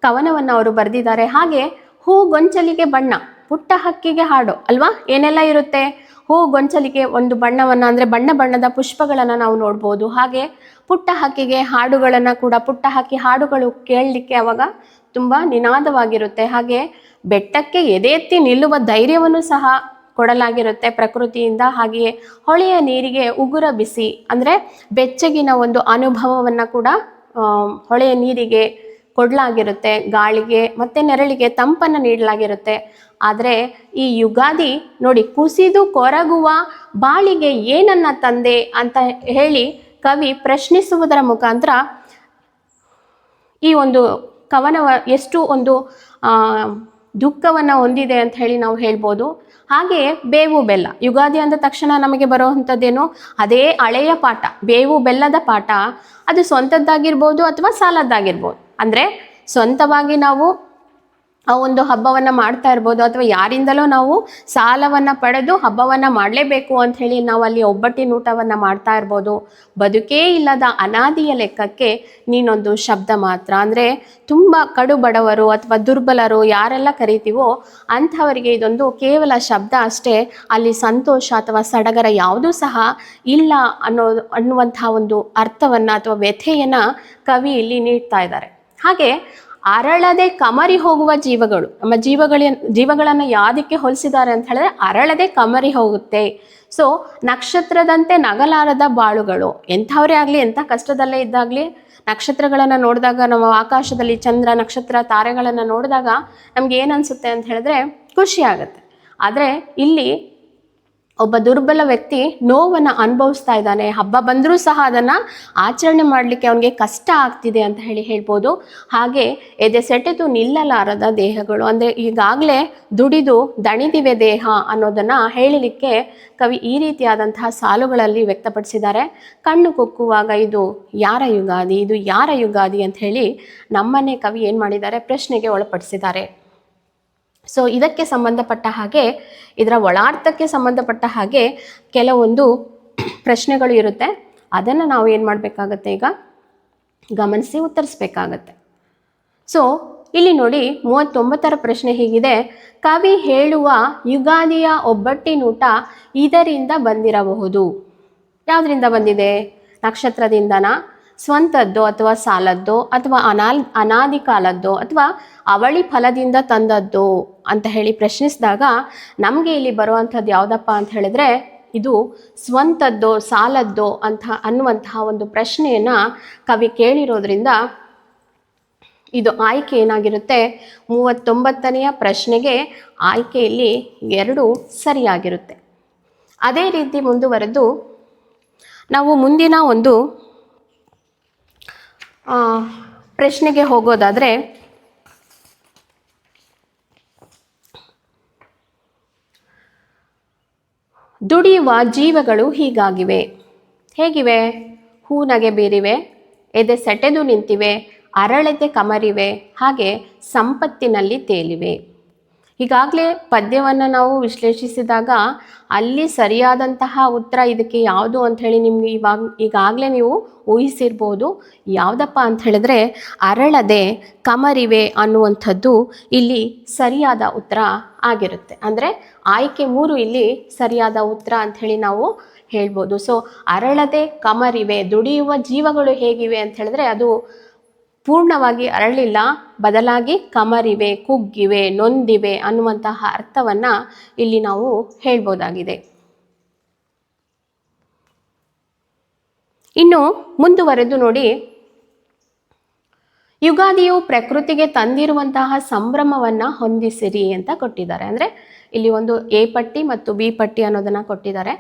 Speaker 1: ಕವನವನ್ನು ಅವರು ಬರೆದಿದ್ದಾರೆ. ಹಾಗೆ ಹೂ ಗೊಂಚಲಿಗೆ ಬಣ್ಣ, ಪುಟ್ಟ ಹಕ್ಕಿಗೆ ಹಾಡು ಅಲ್ವಾ, ಏನೆಲ್ಲ ಇರುತ್ತೆ? ಹೂ ಗೊಂಚಲಿಗೆ ಒಂದು ಬಣ್ಣವನ್ನು ಅಂದರೆ ಬಣ್ಣ ಬಣ್ಣದ ಪುಷ್ಪಗಳನ್ನು ನಾವು ನೋಡ್ಬೋದು. ಹಾಗೆ ಪುಟ್ಟ ಹಕ್ಕಿಗೆ ಹಾಡುಗಳನ್ನು ಕೂಡ, ಪುಟ್ಟ ಹಕ್ಕಿ ಹಾಡುಗಳು ಕೇಳಲಿಕ್ಕೆ ಅವಾಗ ತುಂಬ ನಿನಾದವಾಗಿರುತ್ತೆ. ಹಾಗೆ ಬೆಟ್ಟಕ್ಕೆ ಎದೆ ಎತ್ತಿ ನಿಲ್ಲುವ ಧೈರ್ಯವನ್ನು ಸಹ ಕೊಡಲಾಗಿರುತ್ತೆ ಪ್ರಕೃತಿಯಿಂದ. ಹಾಗೆಯೇ ಹೊಳೆಯ ನೀರಿಗೆ ಉಗುರ ಬಿಸಿ ಅಂದರೆ ಬೆಚ್ಚಗಿನ ಒಂದು ಅನುಭವವನ್ನು ಕೂಡ ಹೊಳೆಯ ನೀರಿಗೆ ಕೊಡಲಾಗಿರುತ್ತೆ. ಗಾಳಿಗೆ ಮತ್ತು ನೆರಳಿಗೆ ತಂಪನ್ನು ನೀಡಲಾಗಿರುತ್ತೆ. ಆದರೆ ಈ ಯುಗಾದಿ ನೋಡಿ, ಕುಸಿದು ಕೊರಗುವ ಬಾಳಿಗೆ ಏನನ್ನ ತಂದೆ ಅಂತ ಹೇಳಿ ಕವಿ ಪ್ರಶ್ನಿಸುವುದರ ಮುಖಾಂತರ ಈ ಒಂದು ಕವನವ ಎಷ್ಟು ಒಂದು ದುಃಖವನ್ನು ಹೊಂದಿದೆ ಅಂತ ಹೇಳಿ ನಾವು ಹೇಳ್ಬೋದು. ಹಾಗೆಯೇ ಬೇವು ಬೆಲ್ಲ, ಯುಗಾದಿ ಅಂದ ತಕ್ಷಣ ನಮಗೆ ಬರುವಂಥದ್ದೇನು, ಅದೇ ಹಳೆಯ ಪಾಠ, ಬೇವು ಬೆಲ್ಲದ ಪಾಠ. ಅದು ಸ್ವಂತದ್ದಾಗಿರ್ಬೋದು ಅಥವಾ ಸಾಲದ್ದಾಗಿರ್ಬೋದು. ಅಂದರೆ ಸ್ವಂತವಾಗಿ ನಾವು ಆ ಒಂದು ಹಬ್ಬವನ್ನು ಮಾಡ್ತಾ ಇರ್ಬೋದು, ಅಥವಾ ಯಾರಿಂದಲೋ ನಾವು ಸಾಲವನ್ನು ಪಡೆದು ಹಬ್ಬವನ್ನು ಮಾಡಲೇಬೇಕು ಅಂತ ಹೇಳಿ ನಾವು ಅಲ್ಲಿ ಒಬ್ಬಟ್ಟಿನ ಊಟವನ್ನು ಮಾಡ್ತಾ ಇರ್ಬೋದು. ಬದುಕೇ ಇಲ್ಲದ ಅನಾದಿಯ ಲೆಕ್ಕಕ್ಕೆ ನೀನೊಂದು ಶಬ್ದ ಮಾತ್ರ. ಅಂದರೆ ತುಂಬ ಕಡು ಬಡವರು ಅಥವಾ ದುರ್ಬಲರು ಯಾರೆಲ್ಲ ಕರಿತೀವೋ ಅಂಥವರಿಗೆ ಇದೊಂದು ಕೇವಲ ಶಬ್ದ ಅಷ್ಟೇ. ಅಲ್ಲಿ ಸಂತೋಷ ಅಥವಾ ಸಡಗರ ಯಾವುದೂ ಸಹ ಇಲ್ಲ ಅನ್ನುವಂಥ ಒಂದು ಅರ್ಥವನ್ನು ಅಥವಾ ವ್ಯಥೆಯನ್ನು ಕವಿ ಇಲ್ಲಿ ನೀಡ್ತಾ ಇದ್ದಾರೆ. ಹಾಗೆ ಅರಳದೆ ಕಮರಿ ಹೋಗುವ ಜೀವಗಳು, ನಮ್ಮ ಜೀವಗಳನ್ನು ಯಾವುದಕ್ಕೆ ಹೋಲಿಸಿದ್ದಾರೆ ಅಂತ ಹೇಳಿದ್ರೆ ಅರಳದೆ ಕಮರಿ ಹೋಗುತ್ತೆ. ಸೊ ನಕ್ಷತ್ರದಂತೆ ನಗಲಾರದ ಬಾಳುಗಳು, ಎಂಥವರೇ ಆಗಲಿ, ಎಂಥ ಕಷ್ಟದಲ್ಲೇ ಇದ್ದಾಗಲಿ ನಕ್ಷತ್ರಗಳನ್ನು ನೋಡಿದಾಗ, ನಾವು ಆಕಾಶದಲ್ಲಿ ಚಂದ್ರ ನಕ್ಷತ್ರ ತಾರೆಗಳನ್ನು ನೋಡಿದಾಗ ನಮ್ಗೆ ಏನು ಅನಿಸುತ್ತೆ ಅಂತ ಹೇಳಿದ್ರೆ ಖುಷಿ ಆಗುತ್ತೆ. ಆದರೆ ಇಲ್ಲಿ ಒಬ್ಬ ದುರ್ಬಲ ವ್ಯಕ್ತಿ ನೋವನ್ನು ಅನುಭವಿಸ್ತಾ ಇದ್ದಾನೆ. ಹಬ್ಬ ಬಂದರೂ ಸಹ ಅದನ್ನು ಆಚರಣೆ ಮಾಡಲಿಕ್ಕೆ ಅವನಿಗೆ ಕಷ್ಟ ಆಗ್ತಿದೆ ಅಂತ ಹೇಳ್ಬೋದು. ಹಾಗೆ ಎದೆ ಸೆಟೆದು ನಿಲ್ಲಲಾರದ ದೇಹಗಳು, ಅಂದರೆ ಈಗಾಗಲೇ ದುಡಿದು ದಣಿದಿವೆ ದೇಹ ಅನ್ನೋದನ್ನು ಹೇಳಲಿಕ್ಕೆ ಕವಿ ಈ ರೀತಿಯಾದಂತಹ ಸಾಲುಗಳಲ್ಲಿ ವ್ಯಕ್ತಪಡಿಸಿದ್ದಾರೆ. ಕಣ್ಣು ಕುಕ್ಕುವಾಗ ಇದು ಯಾರ ಯುಗಾದಿ, ಇದು ಯಾರ ಯುಗಾದಿ ಅಂತ ಹೇಳಿ ನಮ್ಮನ್ನೇ ಕವಿ ಏನು ಮಾಡಿದ್ದಾರೆ, ಪ್ರಶ್ನೆಗೆ ಒಳಪಡಿಸಿದ್ದಾರೆ. ಸೊ ಇದಕ್ಕೆ ಸಂಬಂಧಪಟ್ಟ ಹಾಗೆ, ಇದರ ಒಳಾರ್ಥಕ್ಕೆ ಸಂಬಂಧಪಟ್ಟ ಹಾಗೆ ಕೆಲವೊಂದು ಪ್ರಶ್ನೆಗಳು ಇರುತ್ತೆ. ಅದನ್ನು ನಾವು ಏನು ಮಾಡಬೇಕಾಗತ್ತೆ, ಈಗ ಗಮನಿಸಿ ಉತ್ತರಿಸಬೇಕಾಗತ್ತೆ. ಸೊ ಇಲ್ಲಿ ನೋಡಿ 39ರ ಪ್ರಶ್ನೆ ಹೀಗಿದೆ: ಕವಿ ಹೇಳುವ ಯುಗಾದಿಯ ಒಬ್ಬಟ್ಟಿನೂಟ ಇದರಿಂದ ಬಂದಿರಬಹುದು. ಯಾವುದರಿಂದ ಬಂದಿದೆ? ನಕ್ಷತ್ರದಿಂದನಾ, ಸ್ವಂತದ್ದೋ ಅಥವಾ ಸಾಲದ್ದೋ, ಅಥವಾ ಅನಾದಿ ಕಾಲದ್ದೋ, ಅಥವಾ ಅವಳಿ ಫಲದಿಂದ ತಂದದ್ದೋ ಅಂತ ಹೇಳಿ ಪ್ರಶ್ನಿಸಿದಾಗ ನಮಗೆ ಇಲ್ಲಿ ಬರುವಂಥದ್ದು ಯಾವುದಪ್ಪ ಅಂತ ಹೇಳಿದ್ರೆ ಇದು ಸ್ವಂತದ್ದೋ ಸಾಲದ್ದೋ ಅನ್ನುವಂತಹ ಒಂದು ಪ್ರಶ್ನೆಯನ್ನು ಕವಿ ಕೇಳಿರೋದ್ರಿಂದ ಇದು ಆಯ್ಕೆ ಏನಾಗಿರುತ್ತೆ, 39ನೆಯ ಪ್ರಶ್ನೆಗೆ ಆಯ್ಕೆಯಲ್ಲಿ 2 ಸರಿಯಾಗಿರುತ್ತೆ. ಅದೇ ರೀತಿ ಮುಂದುವರೆದು ನಾವು ಮುಂದಿನ ಒಂದು ಪ್ರಶ್ನೆಗೆ ಹೋಗೋದಾದರೆ, ದುಡಿಯುವ ಜೀವಗಳು ಹೀಗಾಗಿವೆ. ಹೇಗಿವೆ? ಹೂನಗೆ ಬೀರಿವೆ, ಎದೆ ಸೆಟೆದು ನಿಂತಿವೆ, ಅರಳೆದೆ ಕಮರಿವೆ, ಹಾಗೆ ಸಂಪತ್ತಿನಲ್ಲಿ ತೇಲಿವೆ. ಈಗಾಗಲೇ ಪದ್ಯವನ್ನು ನಾವು ವಿಶ್ಲೇಷಿಸಿದಾಗ ಅಲ್ಲಿ ಸರಿಯಾದಂತಹ ಉತ್ತರ ಇದಕ್ಕೆ ಯಾವುದು ಅಂಥೇಳಿ ನಿಮಗೆ ಈಗಾಗಲೇ ನೀವು ಊಹಿಸಿರ್ಬೋದು. ಯಾವುದಪ್ಪ ಅಂತ ಹೇಳಿದ್ರೆ ಅರಳದೆ ಕಮರಿವೆ ಅನ್ನುವಂಥದ್ದು ಇಲ್ಲಿ ಸರಿಯಾದ ಉತ್ತರ ಆಗಿರುತ್ತೆ. ಅಂದರೆ ಆಯ್ಕೆ 3 ಇಲ್ಲಿ ಸರಿಯಾದ ಉತ್ತರ ಅಂಥೇಳಿ ನಾವು ಹೇಳ್ಬೋದು. ಸೊ ಅರಳದೆ ಕಮರಿವೆ, ದುಡಿಯುವ ಜೀವಗಳು ಹೇಗಿವೆ ಅಂತ ಹೇಳಿದ್ರೆ ಅದು ಪೂರ್ಣವಾಗಿ ಅರಳಿಲ್ಲ, ಬದಲಾಗಿ ಕಮರಿವೆ, ಕುಗ್ಗಿವೆ, ನೊಂದಿವೆ ಅನ್ನುವಂತಹ ಅರ್ಥವನ್ನು ಇಲ್ಲಿ ನಾವು ಹೇಳ್ಬೋದಾಗಿದೆ. ಇನ್ನು ಮುಂದುವರೆದು ನೋಡಿ, ಯುಗಾದಿಯು ಪ್ರಕೃತಿಗೆ ತಂದಿರುವಂತಹ ಸಂಭ್ರಮವನ್ನು ಹೊಂದಿಸಿರಿ ಅಂತ ಕೊಟ್ಟಿದ್ದಾರೆ. ಅಂದರೆ ಇಲ್ಲಿ ಒಂದು ಎ ಪಟ್ಟಿ ಮತ್ತು ಬಿ ಪಟ್ಟಿ ಅನ್ನೋದನ್ನು ಕೊಟ್ಟಿದ್ದಾರೆ.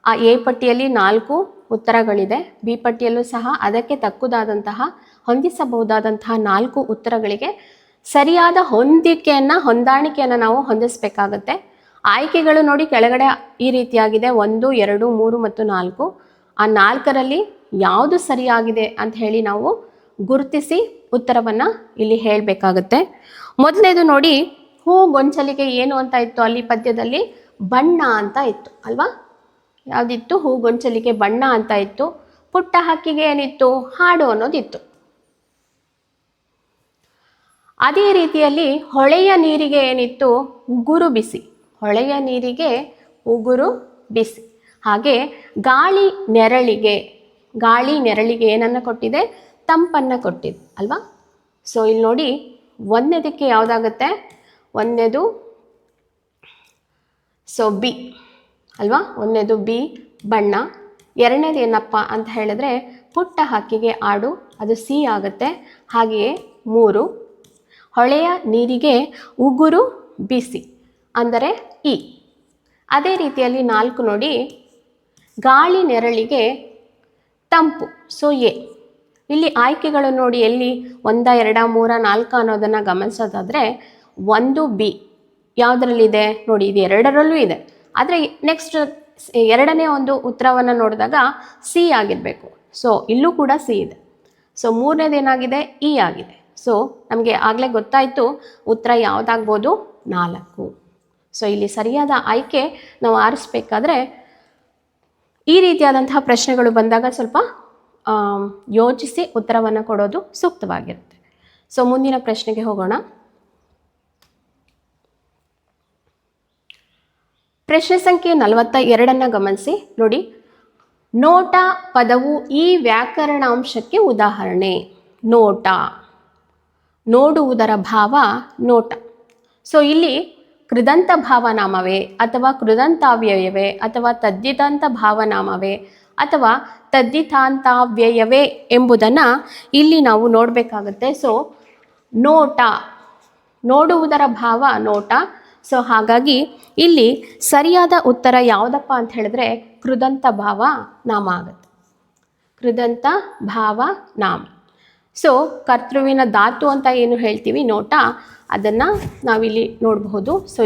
Speaker 1: ಆ ಎ ಪಟ್ಟಿಯಲ್ಲಿ 4 ಉತ್ತರಗಳಿದೆ, ಬಿ ಪಟ್ಟಿಯಲ್ಲೂ ಸಹ ಅದಕ್ಕೆ ತಕ್ಕುದಾದಂತಹ ಹೊಂದಿಸಬಹುದಾದಂತಹ 4 ಉತ್ತರಗಳಿಗೆ ಸರಿಯಾದ ಹೊಂದಾಣಿಕೆಯನ್ನು ನಾವು ಹೊಂದಿಸಬೇಕಾಗತ್ತೆ. ಆಯ್ಕೆಗಳು ನೋಡಿ ಕೆಳಗಡೆ ಈ ರೀತಿಯಾಗಿದೆ: 1, 2, 3 ಮತ್ತು 4. ಆ 4ರಲ್ಲಿ ಯಾವುದು ಸರಿಯಾಗಿದೆ ಅಂತ ಹೇಳಿ ನಾವು ಗುರುತಿಸಿ ಉತ್ತರವನ್ನು ಇಲ್ಲಿ ಹೇಳಬೇಕಾಗತ್ತೆ. ಮೊದಲನೇದು ನೋಡಿ, ಹೂ ಗೊಂಚಲಿಗೆ ಏನು ಅಂತ ಇತ್ತು ಅಲ್ಲಿ ಪದ್ಯದಲ್ಲಿ? ಬಣ್ಣ ಅಂತ ಇತ್ತು ಅಲ್ವಾ? ಯಾವುದಿತ್ತು? ಹೂ ಗೊಂಚಲಿಗೆ ಬಣ್ಣ ಅಂತ ಇತ್ತು. ಪುಟ್ಟ ಹಕ್ಕಿಗೆ ಏನಿತ್ತು? ಹಾಡು ಅನ್ನೋದಿತ್ತು. ಅದೇ ರೀತಿಯಲ್ಲಿ ಹೊಳೆಯ ನೀರಿಗೆ ಏನಿತ್ತು? ಉಗುರು ಬಿಸಿ. ಹೊಳೆಯ ನೀರಿಗೆ ಉಗುರು ಬಿಸಿ. ಹಾಗೆ ಗಾಳಿ ನೆರಳಿಗೆ ಏನನ್ನು ಕೊಟ್ಟಿದೆ? ತಂಪನ್ನು ಕೊಟ್ಟಿದೆ ಅಲ್ವಾ. ಸೊ ಇಲ್ಲಿ ನೋಡಿ, ಒಂದನೇದಕ್ಕೆ ಯಾವುದಾಗುತ್ತೆ? ಒಂದನೇದು ಸೊ ಬಿ ಅಲ್ವಾ, ಒಂದನೇದು ಬಿ ಬಣ್ಣ. ಎರಡನೇದು ಏನಪ್ಪ ಅಂತ ಹೇಳಿದ್ರೆ ಪುಟ್ಟ ಹಕ್ಕಿಗೆ ಆಡು, ಅದು ಸಿ ಆಗುತ್ತೆ. ಹಾಗೆಯೇ 3 ಹೊಳೆಯ ನೀರಿಗೆ ಉಗುರು ಬಿಸಿ ಅಂದರೆ ಇ. ಅದೇ ರೀತಿಯಲ್ಲಿ 4 ನೋಡಿ, ಗಾಳಿ ನೆರಳಿಗೆ ತಂಪು, ಸೊ ಎ. ಇಲ್ಲಿ ಆಯ್ಕೆಗಳು ನೋಡಿ, ಎಲ್ಲಿ 1 2 3 4 ಅನ್ನೋದನ್ನು ಗಮನಿಸೋದಾದರೆ 1 ಬಿ ಯಾವುದರಲ್ಲಿದೆ ನೋಡಿ, ಇದು ಎರಡರಲ್ಲೂ ಇದೆ. ಆದರೆ ನೆಕ್ಸ್ಟ್ ಎರಡನೇ ಒಂದು ಉತ್ತರವನ್ನು ನೋಡಿದಾಗ ಸಿ ಆಗಿರಬೇಕು. ಸೊ ಇಲ್ಲೂ ಕೂಡ ಸಿ ಇದೆ. ಸೊ ಮೂರನೇದೇನಾಗಿದೆ? ಇ ಆಗಿದೆ. ಸೊ ನಮಗೆ ಆಗಲೇ ಗೊತ್ತಾಯಿತು ಉತ್ತರ ಯಾವುದಾಗ್ಬೋದು? 4. ಸೊ ಇಲ್ಲಿ ಸರಿಯಾದ ಆಯ್ಕೆ ನಾವು ಆರಿಸ್ಬೇಕಾದ್ರೆ ಈ ರೀತಿಯಾದಂತಹ ಪ್ರಶ್ನೆಗಳು ಬಂದಾಗ ಸ್ವಲ್ಪ ಯೋಚಿಸಿ ಉತ್ತರವನ್ನು ಕೊಡೋದು ಸೂಕ್ತವಾಗಿರುತ್ತೆ. ಸೊ ಮುಂದಿನ ಪ್ರಶ್ನೆಗೆ ಹೋಗೋಣ. ಪ್ರಶ್ನೆ ಸಂಖ್ಯೆ 42 ಗಮನಿಸಿ ನೋಡಿ. ನೋಟ ಪದವು ಈ ವ್ಯಾಕರಣಾಂಶಕ್ಕೆ ಉದಾಹರಣೆ. ನೋಟ, ನೋಡುವುದರ ಭಾವ ನೋಟ. ಸೊ ಇಲ್ಲಿ ಕೃದಂತ ಭಾವನಾಮವೇ ಅಥವಾ ಕೃದಂತಾವ್ಯಯವೇ ಅಥವಾ ತದ್ದಿತಾಂತ ಭಾವನಾಮವೇ ಅಥವಾ ತದ್ದಿತಾಂತಾವ್ಯಯವೇ ಎಂಬುದನ್ನು ಇಲ್ಲಿ ನಾವು ನೋಡಬೇಕಾಗುತ್ತೆ. ಸೊ ನೋಟ, ನೋಡುವುದರ ಭಾವ ನೋಟ. ಸೊ ಹಾಗಾಗಿ ಇಲ್ಲಿ ಸರಿಯಾದ ಉತ್ತರ ಯಾವುದಪ್ಪ ಅಂತ ಹೇಳಿದ್ರೆ ಕೃದಂತ ಭಾವ ನಾಮ ಆಗುತ್ತೆ. ಕೃದಂತ ಭಾವ ನಾಮ. ಸೊ ಕರ್ತೃವಿನ ಧಾತು ಅಂತ ಏನು ಹೇಳ್ತೀವಿ ನೋಟ, ಅದನ್ನು ನಾವಿಲ್ಲಿ ನೋಡಬಹುದು. ಸೊ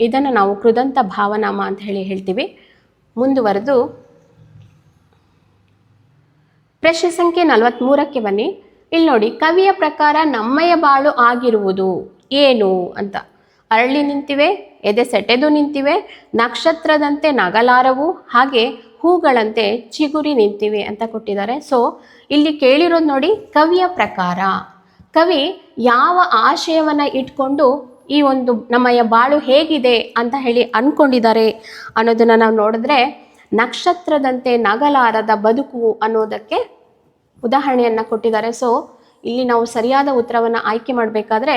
Speaker 1: ಇದನ್ನು ನಾವು ಕೃದಂತ ಭಾವನಾಮ ಅಂತ ಹೇಳ್ತೀವಿ. ಮುಂದುವರೆದು ಪ್ರಶ್ನೆ ಸಂಖ್ಯೆ 43ಕ್ಕೆ ಬನ್ನಿ. ಇಲ್ಲಿ ನೋಡಿ, ಕವಿಯ ಪ್ರಕಾರ ನಮ್ಮಯ ಬಾಳು ಆಗಿರುವುದು ಏನು ಅಂತ. ಅರಳಿ ನಿಂತಿವೆ, ಎದೆ ಸೆಟೆದು ನಿಂತಿವೆ, ನಕ್ಷತ್ರದಂತೆ ನಗಲಾರವು, ಹಾಗೆ ಹೂಗಳಂತೆ ಚಿಗುರಿ ನಿಂತಿವೆ ಅಂತ ಕೊಟ್ಟಿದ್ದಾರೆ. ಸೊ ಇಲ್ಲಿ ಕೇಳಿರೋದು ನೋಡಿ, ಕವಿಯ ಪ್ರಕಾರ. ಕವಿ ಯಾವ ಆಶಯವನ್ನು ಇಟ್ಕೊಂಡು ಈ ಒಂದು ನಮ್ಮಯ ಬಾಳು ಹೇಗಿದೆ ಅಂತ ಹೇಳಿ ಅಂದ್ಕೊಂಡಿದ್ದಾರೆ ಅನ್ನೋದನ್ನು ನಾವು ನೋಡಿದ್ರೆ, ನಕ್ಷತ್ರದಂತೆ ನಗಲಾರದ ಬದುಕು ಅನ್ನೋದಕ್ಕೆ ಉದಾಹರಣೆಯನ್ನು ಕೊಟ್ಟಿದ್ದಾರೆ. ಸೊ ಇಲ್ಲಿ ನಾವು ಸರಿಯಾದ ಉತ್ತರವನ್ನು ಆಯ್ಕೆ ಮಾಡಬೇಕಾದ್ರೆ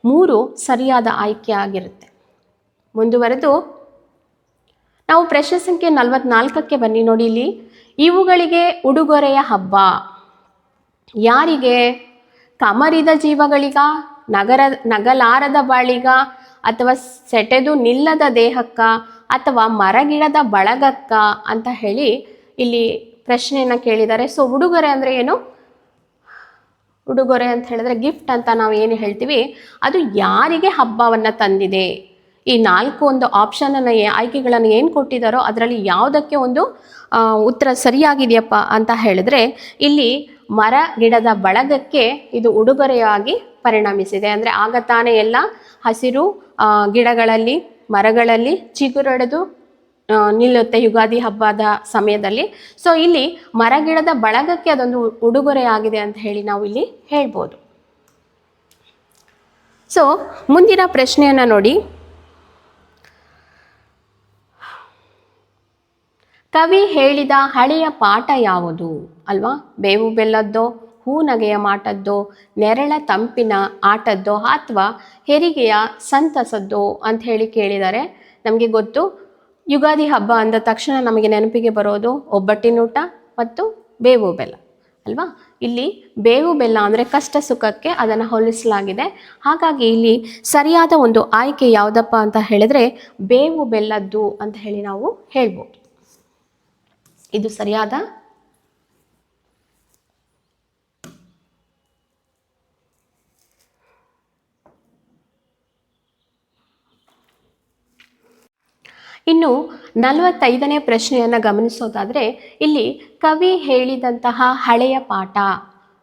Speaker 1: 3 ಸರಿಯಾದ ಆಯ್ಕೆ ಆಗಿರುತ್ತೆ. ಮುಂದುವರೆದು ನಾವು ಪ್ರಶ್ನೆ ಸಂಖ್ಯೆ 44ಕ್ಕೆ ಬನ್ನಿ ನೋಡಿ. ಇಲ್ಲಿ ಇವುಗಳಿಗೆ ಉಡುಗೊರೆಯ ಹಬ್ಬ ಯಾರಿಗೆ? ಕಮರಿದ ಜೀವಗಳಿಗ, ನಗಲಾರದ ಬಾಳಿಗ, ಅಥವಾ ಸೆಟೆದು ನಿಲ್ಲದ ದೇಹಕ್ಕ, ಅಥವಾ ಮರಗಿಡದ ಬಳಗಕ್ಕ ಅಂತ ಹೇಳಿ ಇಲ್ಲಿ ಪ್ರಶ್ನೆಯನ್ನು ಕೇಳಿದ್ದಾರೆ. ಸೊ ಉಡುಗೊರೆ ಅಂದರೆ ಏನು? ಉಡುಗೊರೆ ಅಂತ ಹೇಳಿದ್ರೆ ಗಿಫ್ಟ್ ಅಂತ ನಾವು ಏನು ಹೇಳ್ತೀವಿ, ಅದು ಯಾರಿಗೆ ಹಬ್ಬವನ್ನು ತಂದಿದೆ? ಈ 4 ಒಂದು ಆಪ್ಷನನ್ನು ಆಯ್ಕೆಗಳನ್ನು ಏನು ಕೊಟ್ಟಿದ್ದಾರೋ ಅದರಲ್ಲಿ ಯಾವುದಕ್ಕೆ ಒಂದು ಉತ್ತರ ಸರಿಯಾಗಿದೆಯಪ್ಪ ಅಂತ ಹೇಳಿದ್ರೆ ಇಲ್ಲಿ ಮರ ಗಿಡದ ಬಳಗಕ್ಕೆ ಇದು ಉಡುಗೊರೆಯಾಗಿ ಪರಿಣಮಿಸಿದೆ. ಅಂದರೆ ಆಗ ತಾನೇ ಎಲ್ಲ ಹಸಿರು ಗಿಡಗಳಲ್ಲಿ ಮರಗಳಲ್ಲಿ ಚಿಗುರೊಡೆದು ನಿಲ್ಲುತ್ತೆ ಯುಗಾದಿ ಹಬ್ಬದ ಸಮಯದಲ್ಲಿ. ಸೊ ಇಲ್ಲಿ ಮರಗಿಡದ ಬಳಗಕ್ಕೆ ಅದೊಂದು ಉಡುಗೊರೆ ಆಗಿದೆ ಅಂತ ಹೇಳಿ ನಾವು ಇಲ್ಲಿ ಹೇಳ್ಬೋದು. ಸೊ ಮುಂದಿನ ಪ್ರಶ್ನೆಯನ್ನು ನೋಡಿ. ಕವಿ ಹೇಳಿದ ಹಳೆಯ ಪಾಠ ಯಾವುದು ಅಲ್ವಾ? ಬೇವು ಬೆಲ್ಲದ್ದೋ, ಹೂ ನಗೆಯ ಮಾಟದ್ದೋ, ನೆರಳ ತಂಪಿನ ಆಟದ್ದೋ, ಅಥವಾ ಹೆರಿಗೆಯ ಸಂತಸದ್ದೋ ಅಂತ ಹೇಳಿ ಕೇಳಿದ್ದಾರೆ. ನಮಗೆ ಗೊತ್ತು, ಯುಗಾದಿ ಹಬ್ಬ ಅಂದ ತಕ್ಷಣ ನಮಗೆ ನೆನಪಿಗೆ ಬರೋದು ಒಬ್ಬಟ್ಟಿನೂಟ ಮತ್ತು ಬೇವು ಬೆಲ್ಲ ಅಲ್ವಾ? ಇಲ್ಲಿ ಬೇವು ಬೆಲ್ಲ ಅಂದರೆ ಕಷ್ಟ ಸುಖಕ್ಕೆ ಅದನ್ನು ಹೋಲಿಸಲಾಗಿದೆ. ಹಾಗಾಗಿ ಇಲ್ಲಿ ಸರಿಯಾದ ಒಂದು ಆಯ್ಕೆ ಯಾವುದಪ್ಪ ಅಂತ ಹೇಳಿದ್ರೆ ಬೇವು ಬೆಲ್ಲದ್ದು ಅಂತ ಹೇಳಿ ನಾವು ಹೇಳ್ಬೋದು. ಇದು ಸರಿಯಾದ ಇನ್ನು 45ನೇ ಪ್ರಶ್ನೆಯನ್ನು ಗಮನಿಸೋದಾದರೆ ಇಲ್ಲಿ ಕವಿ ಹೇಳಿದಂತಹ ಹಳೆಯ ಪಾಠ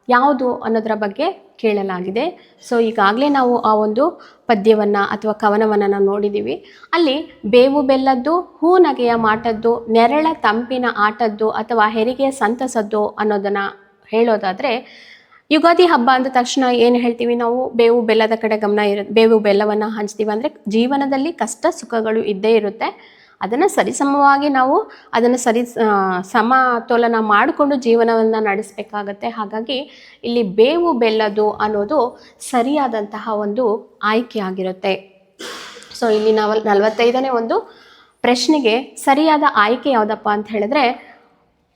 Speaker 1: ಯಾವುದು ಅನ್ನೋದರ ಬಗ್ಗೆ ಕೇಳಲಾಗಿದೆ. ಸೊ ಈಗಾಗಲೇ ನಾವು ಆ ಒಂದು ಪದ್ಯವನ್ನು ಅಥವಾ ಕವನವನ್ನು ನಾವು ನೋಡಿದ್ದೀವಿ. ಅಲ್ಲಿ ಬೇವು ಬೆಲ್ಲದ್ದು, ಹೂ ನಗೆಯ ಮಾಟದ್ದು, ನೆರಳ ತಂಪಿನ ಆಟದ್ದು, ಅಥವಾ ಹೆರಿಗೆಯ ಸಂತಸದ್ದು ಅನ್ನೋದನ್ನು ಹೇಳೋದಾದರೆ, ಯುಗಾದಿ ಹಬ್ಬ ಅಂದ ತಕ್ಷಣ ಏನು ಹೇಳ್ತೀವಿ ನಾವು? ಬೇವು ಬೆಲ್ಲದ ಕಡೆ ಗಮನ ಬೇವು ಬೆಲ್ಲವನ್ನು ಹಂಚ್ತೀವಿ. ಅಂದರೆ ಜೀವನದಲ್ಲಿ ಕಷ್ಟ ಸುಖಗಳು ಇದ್ದೇ ಇರುತ್ತೆ. ಅದನ್ನು ಸರಿಸಮವಾಗಿ ನಾವು ಅದನ್ನು ಸಮತೋಲನ ಮಾಡಿಕೊಂಡು ಜೀವನವನ್ನು ನಡೆಸಬೇಕಾಗತ್ತೆ. ಹಾಗಾಗಿ ಇಲ್ಲಿ ಬೇವು ಬೆಲ್ಲದು ಅನ್ನೋದು ಸರಿಯಾದಂತಹ ಒಂದು ಆಯ್ಕೆಯಾಗಿರುತ್ತೆ. ಸೊ ಇಲ್ಲಿ ನಾವು 45ನೇ ಒಂದು ಪ್ರಶ್ನೆಗೆ ಸರಿಯಾದ ಆಯ್ಕೆ ಯಾವುದಪ್ಪ ಅಂತ ಹೇಳಿದ್ರೆ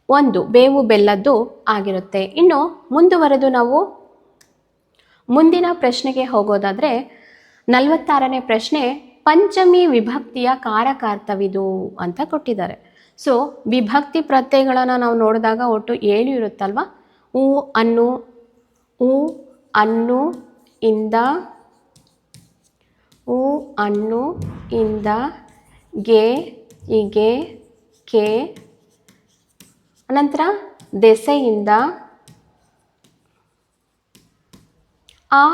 Speaker 1: 1 ಬೇವು ಬೆಲ್ಲದ್ದು ಆಗಿರುತ್ತೆ. ಇನ್ನು ಮುಂದುವರೆದು ನಾವು ಮುಂದಿನ ಪ್ರಶ್ನೆಗೆ ಹೋಗೋದಾದರೆ 46ನೇ ಪ್ರಶ್ನೆ ಪಂಚಮಿ ವಿಭಕ್ತಿಯ ಕಾರಕಾರ್ಥವಿದು ಅಂತ ಕೊಟ್ಟಿದ್ದಾರೆ. ಸೊ ವಿಭಕ್ತಿ ಪ್ರತ್ಯಯಗಳನ್ನು ನಾವು ನೋಡಿದಾಗ ಒಟ್ಟು 7 ಇರುತ್ತಲ್ವ. ಉ ಅನ್ನು, ಉ ಅನ್ನು ಇಂದ, ಉ ಅನ್ನು ಇಂದ, ಗೆ ಇಗೆ ಕೆ, ಅನಂತರ ದೆಸೆಯಿಂದ, ಆ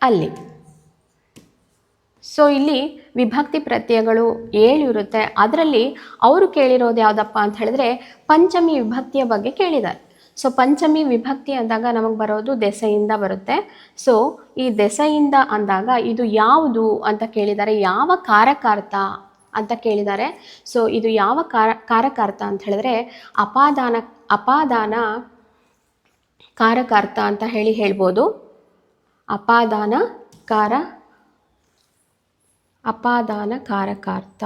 Speaker 1: ಅಲ್ಲಿ. ಸೊ ಇಲ್ಲಿ ವಿಭಕ್ತಿ ಪ್ರತ್ಯಯಗಳು 7 ಇರುತ್ತೆ. ಅದರಲ್ಲಿ ಅವರು ಕೇಳಿರೋದು ಯಾವುದಪ್ಪ ಅಂತ ಹೇಳಿದ್ರೆ ಪಂಚಮಿ ವಿಭಕ್ತಿಯ ಬಗ್ಗೆ ಕೇಳಿದ್ದಾರೆ. ಸೊ ಪಂಚಮಿ ವಿಭಕ್ತಿ ಅಂದಾಗ ನಮಗೆ ಬರೋದು ದೆಸೆಯಿಂದ ಬರುತ್ತೆ. ಸೊ ಈ ದೆಸೆಯಿಂದ ಅಂದಾಗ ಇದು ಯಾವುದು ಅಂತ ಕೇಳಿದ್ದಾರೆ, ಯಾವ ಕಾರಕಾರ್ಥ ಅಂತ ಕೇಳಿದ್ದಾರೆ. ಸೊ ಇದು ಯಾವ ಕಾರಕಾರ್ಥ ಅಂತ ಹೇಳಿದ್ರೆ ಅಪಾದಾನ ಕಾರಕಾರ್ಥ ಅಂತ ಹೇಳ್ಬೋದು. ಅಪಾದಾನ ಕಾರಕಾರ್ಥ.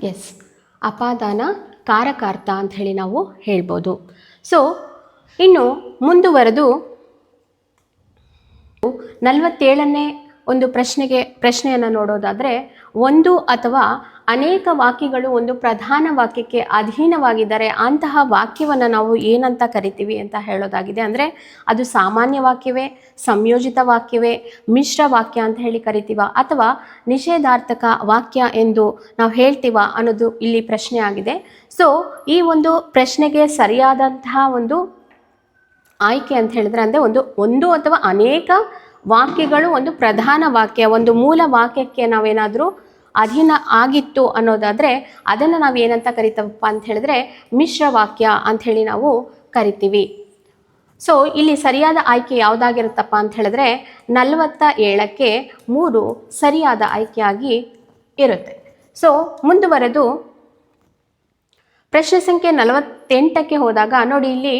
Speaker 1: ಎಸ್, ಅಪಾದಾನ ಕಾರಕಾರ್ಥ ಅಂತ ಹೇಳಿ ನಾವು ಹೇಳ್ಬೋದು. ಸೊ ಇನ್ನು ಮುಂದುವರೆದು 47ನೇ ಒಂದು ಪ್ರಶ್ನೆಯನ್ನು ನೋಡೋದಾದರೆ ಒಂದು ಅಥವಾ ಅನೇಕ ವಾಕ್ಯಗಳು ಒಂದು ಪ್ರಧಾನ ವಾಕ್ಯಕ್ಕೆ ಅಧೀನವಾಗಿದ್ದರೆ ಅಂತಹ ವಾಕ್ಯವನ್ನು ನಾವು ಏನಂತ ಕರಿತೀವಿ ಅಂತ ಹೇಳೋದಾಗಿದೆ. ಅಂದರೆ ಅದು ಸಾಮಾನ್ಯ ವಾಕ್ಯವೇ, ಸಂಯೋಜಿತ ವಾಕ್ಯವೇ, ಮಿಶ್ರ ವಾಕ್ಯ ಅಂತ ಹೇಳಿ ಕರಿತೀವ, ಅಥವಾ ನಿಷೇಧಾರ್ಥಕ ವಾಕ್ಯ ಎಂದು ನಾವು ಹೇಳ್ತೀವ ಅನ್ನೋದು ಇಲ್ಲಿ ಪ್ರಶ್ನೆ ಆಗಿದೆ. ಸೊ ಈ ಒಂದು ಪ್ರಶ್ನೆಗೆ ಸರಿಯಾದಂತಹ ಒಂದು ಆಯ್ಕೆ ಅಂತ ಹೇಳಿದ್ರೆ ಅಂದರೆ ಒಂದು ಅಥವಾ ಅನೇಕ ವಾಕ್ಯಗಳು ಒಂದು ಪ್ರಧಾನ ವಾಕ್ಯ, ಒಂದು ಮೂಲ ವಾಕ್ಯಕ್ಕೆ ನಾವೇನಾದರೂ ಅಧೀನ ಆಗಿತ್ತು ಅನ್ನೋದಾದರೆ ಅದನ್ನು ನಾವು ಏನಂತ ಕರಿತೀವಪ್ಪ ಅಂತ ಹೇಳಿದ್ರೆ ಮಿಶ್ರ ವಾಕ್ಯ ಅಂಥೇಳಿ ನಾವು ಕರಿತೀವಿ. ಸೊ ಇಲ್ಲಿ ಸರಿಯಾದ ಆಯ್ಕೆ ಯಾವುದಾಗಿರುತ್ತಪ್ಪ ಅಂತ ಹೇಳಿದ್ರೆ 47ಕ್ಕೆ 3 ಸರಿಯಾದ ಆಯ್ಕೆಯಾಗಿ ಇರುತ್ತೆ. ಸೊ ಮುಂದುವರೆದು ಪ್ರಶ್ನೆ ಸಂಖ್ಯೆ 48ಕ್ಕೆ ಹೋದಾಗ ನೋಡಿ, ಇಲ್ಲಿ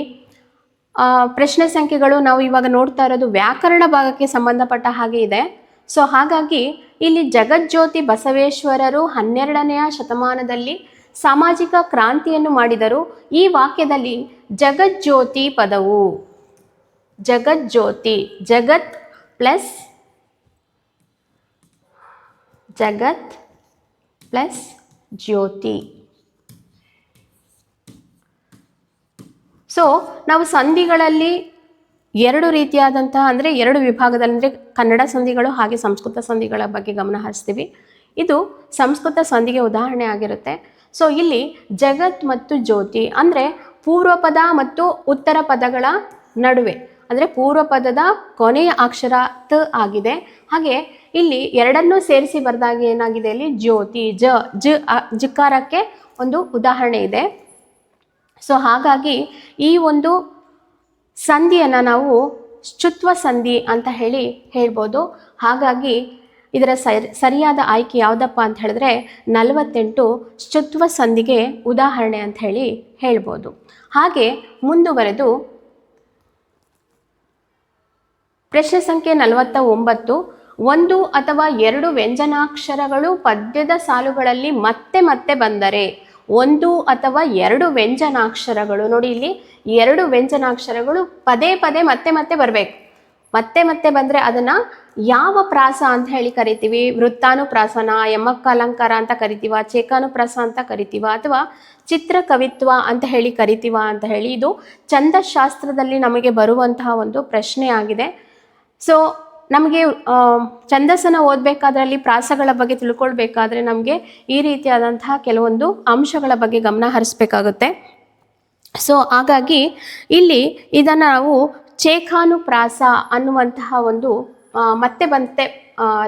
Speaker 1: ಪ್ರಶ್ನೆ ಸಂಖ್ಯೆಗಳು ನಾವು ಇವಾಗ ನೋಡ್ತಾ ಇರೋದು ವ್ಯಾಕರಣ ಭಾಗಕ್ಕೆ ಸಂಬಂಧಪಟ್ಟ ಹಾಗೆ ಇದೆ. ಸೊ ಹಾಗಾಗಿ ಇಲ್ಲಿ ಜಗಜ್ಯೋತಿ ಬಸವೇಶ್ವರರು 12ನೇ ಶತಮಾನದಲ್ಲಿ ಸಾಮಾಜಿಕ ಕ್ರಾಂತಿಯನ್ನು ಮಾಡಿದರು. ಈ ವಾಕ್ಯದಲ್ಲಿ ಜಗಜ್ಯೋತಿ ಪದವು ಜಗಜ್ಯೋತಿ, ಜಗತ್ ಪ್ಲಸ್ ಜ್ಯೋತಿ. ಸೊ ನಾವು ಸಂಧಿಗಳಲ್ಲಿ 2 ರೀತಿಯಾದಂತಹ ಅಂದರೆ 2 ವಿಭಾಗದಲ್ಲಿ ಅಂದರೆ ಕನ್ನಡ ಸಂಧಿಗಳು ಹಾಗೆ ಸಂಸ್ಕೃತ ಸಂಧಿಗಳ ಬಗ್ಗೆ ಗಮನ ಹರಿಸ್ತೀವಿ. ಇದು ಸಂಸ್ಕೃತ ಸಂಧಿಗೆ ಉದಾಹರಣೆ ಆಗಿರುತ್ತೆ. ಸೊ ಇಲ್ಲಿ ಜಗತ್ ಮತ್ತು ಜ್ಯೋತಿ ಅಂದರೆ ಪೂರ್ವ ಪದ ಮತ್ತು ಉತ್ತರ ಪದಗಳ ನಡುವೆ, ಅಂದರೆ ಪೂರ್ವ ಪದದ ಕೊನೆಯ ಅಕ್ಷರ ತ ಆಗಿದೆ. ಹಾಗೆ ಇಲ್ಲಿ ಎರಡನ್ನೂ ಸೇರಿಸಿ ಬರೆದಾಗ ಏನಾಗಿದೆ, ಇಲ್ಲಿ ಜ್ಯೋತಿ ಜಕಾರಕ್ಕೆ ಒಂದು ಉದಾಹರಣೆ ಇದೆ. ಸೊ ಹಾಗಾಗಿ ಈ ಒಂದು ಸಂಧಿಯನ್ನು ನಾವು ಶ್ಚುತ್ವ ಸಂಧಿ ಅಂತ ಹೇಳ್ಬೋದು. ಹಾಗಾಗಿ ಇದರ ಸರಿಯಾದ ಆಯ್ಕೆ ಯಾವುದಪ್ಪ ಅಂತ ಹೇಳಿದ್ರೆ 48 ಶ್ಚುತ್ವ ಸಂಧಿಗೆ ಉದಾಹರಣೆ ಅಂತ ಹೇಳ್ಬೋದು. ಹಾಗೆ ಮುಂದುವರೆದು ಪ್ರಶ್ನೆ ಸಂಖ್ಯೆ 49 1 ಅಥವಾ 2 ವ್ಯಂಜನಾಕ್ಷರಗಳು ಪದ್ಯದ ಸಾಲುಗಳಲ್ಲಿ ಮತ್ತೆ ಮತ್ತೆ ಬಂದರೆ, 1 ಅಥವಾ 2 ವ್ಯಂಜನಾಕ್ಷರಗಳು, ನೋಡಿ ಇಲ್ಲಿ 2 ವ್ಯಂಜನಾಕ್ಷರಗಳು ಪದೇ ಪದೇ ಮತ್ತೆ ಮತ್ತೆ ಬರಬೇಕು. ಮತ್ತೆ ಮತ್ತೆ ಬಂದರೆ ಅದನ್ನು ಯಾವ ಪ್ರಾಸ ಅಂತ ಕರಿತೀವಿ? ವೃತ್ತಾನುಪ್ರಾಸನ, ಯಮಕ ಅಲಂಕಾರ ಅಂತ ಕರಿತೀವ, ಚೇಕಾನುಪ್ರಾಸ ಅಂತ ಕರಿತೀವ, ಅಥವಾ ಚಿತ್ರಕವಿತ್ವ ಅಂತ ಕರಿತೀವ ಅಂತ ಇದು ಛಂದಶಾಸ್ತ್ರದಲ್ಲಿ ನಮಗೆ ಬರುವಂತಹ ಒಂದು ಪ್ರಶ್ನೆ ಆಗಿದೆ. ಸೊ ನಮಗೆ ಛಂದಸ್ಸನ್ನು ಓದಬೇಕಾದ್ರಲ್ಲಿ ಪ್ರಾಸಗಳ ಬಗ್ಗೆ ತಿಳ್ಕೊಳ್ಬೇಕಾದ್ರೆ ನಮಗೆ ಈ ರೀತಿಯಾದಂತಹ ಕೆಲವೊಂದು ಅಂಶಗಳ ಬಗ್ಗೆ ಗಮನ ಹರಿಸ್ಬೇಕಾಗುತ್ತೆ. ಸೊ ಹಾಗಾಗಿ ಇಲ್ಲಿ ಇದನ್ನು ನಾವು ಚೇಕಾನುಪ್ರಾಸ ಅನ್ನುವಂತಹ ಒಂದು ಮತ್ತೆ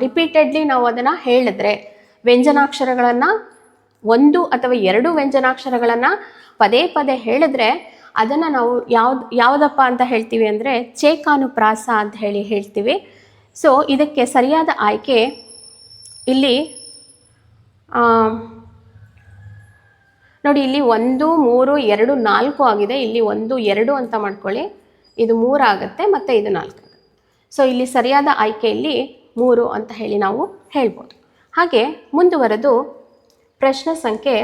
Speaker 1: ರಿಪೀಟೆಡ್ಲಿ ನಾವು ಅದನ್ನು ಹೇಳಿದ್ರೆ, ವ್ಯಂಜನಾಕ್ಷರಗಳನ್ನು 1 ಅಥವಾ 2 ವ್ಯಂಜನಾಕ್ಷರಗಳನ್ನು ಪದೇ ಪದೇ ಹೇಳಿದ್ರೆ ಅದನ್ನು ನಾವು ಯಾವುದಪ್ಪ ಅಂತ ಹೇಳ್ತೀವಿ ಅಂದರೆ ಚೇಕಾನುಪ್ರಾಸ ಅಂತ ಹೇಳ್ತೀವಿ. ಸೊ ಇದಕ್ಕೆ ಸರಿಯಾದ ಆಯ್ಕೆ ಇಲ್ಲಿ ನೋಡಿ, ಇಲ್ಲಿ 1 3 2 4 ಆಗಿದೆ. ಇಲ್ಲಿ 1 2 ಅಂತ ಮಾಡ್ಕೊಳ್ಳಿ, ಇದು 3 ಆಗುತ್ತೆ ಮತ್ತು ಇದು 4 ಆಗುತ್ತೆ. ಸೊ ಇಲ್ಲಿ ಸರಿಯಾದ ಆಯ್ಕೆಯಲ್ಲಿ 3 ಅಂತ ಹೇಳಿ ನಾವು ಹೇಳ್ಬೋದು. ಹಾಗೆ ಮುಂದುವರೆದು ಪ್ರಶ್ನೆ ಸಂಖ್ಯೆ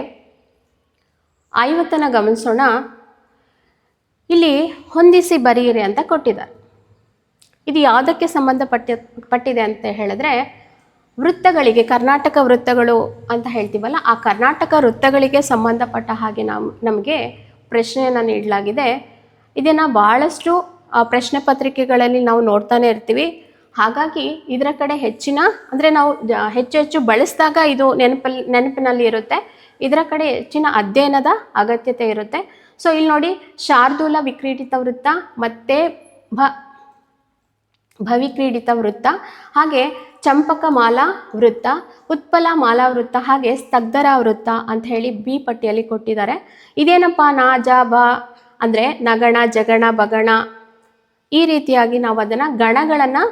Speaker 1: 50ನ್ನು ಗಮನಿಸೋಣ. ಇಲ್ಲಿ ಹೊಂದಿಸಿ ಬರೆಯಿರಿ ಅಂತ ಕೊಟ್ಟಿದ್ದಾರೆ. ಇದು ಯಾವುದಕ್ಕೆ ಸಂಬಂಧಪಟ್ಟಿದೆ ಅಂತ ಹೇಳಿದ್ರೆ ವೃತ್ತಗಳಿಗೆ, ಕರ್ನಾಟಕ ವೃತ್ತಗಳು ಅಂತ ಹೇಳ್ತೀವಲ್ಲ, ಆ ಕರ್ನಾಟಕ ವೃತ್ತಗಳಿಗೆ ಸಂಬಂಧಪಟ್ಟ ಹಾಗೆ ನಮಗೆ ಪ್ರಶ್ನೆಯನ್ನು ನೀಡಲಾಗಿದೆ. ಇದನ್ನು ಭಾಳಷ್ಟು ಪ್ರಶ್ನೆ ಪತ್ರಿಕೆಗಳಲ್ಲಿ ನಾವು ನೋಡ್ತಾನೆ ಇರ್ತೀವಿ. ಹಾಗಾಗಿ ಇದರ ಕಡೆ ಹೆಚ್ಚಿನ ಅಂದರೆ ನಾವು ಹೆಚ್ಚು ಬಳಸಿದಾಗ ಇದು ನೆನಪಿನಲ್ಲಿ ಇರುತ್ತೆ. ಇದರ ಕಡೆ ಹೆಚ್ಚಿನ ಅಧ್ಯಯನದ ಅಗತ್ಯತೆ ಇರುತ್ತೆ. ಸೊ ಇಲ್ಲಿ ನೋಡಿ, ಶಾರ್ದೂಲ ವಿಕ್ರೀಡಿತ ವೃತ್ತ ಮತ್ತು ಭವಿಕ್ರೀಡಿತ ವೃತ್ತ, ಹಾಗೆ ಚಂಪಕ ಮಾಲಾ ವೃತ್ತ, ಉತ್ಪಲ ಮಾಲಾ ವೃತ್ತ, ಹಾಗೆ ಸ್ತಗ್ಧರ ವೃತ್ತ ಅಂತ ಹೇಳಿ ಬಿ ಪಟ್ಟಿಯಲ್ಲಿ ಕೊಟ್ಟಿದ್ದಾರೆ. ಇದೇನಪ್ಪ, ನ ಜ ಬ ಅಂದರೆ ನಗಣ, ಜಗಣ, ಬಗಣ, ಈ ರೀತಿಯಾಗಿ ನಾವು ಅದನ್ನು ಗಣಗಳನ್ನು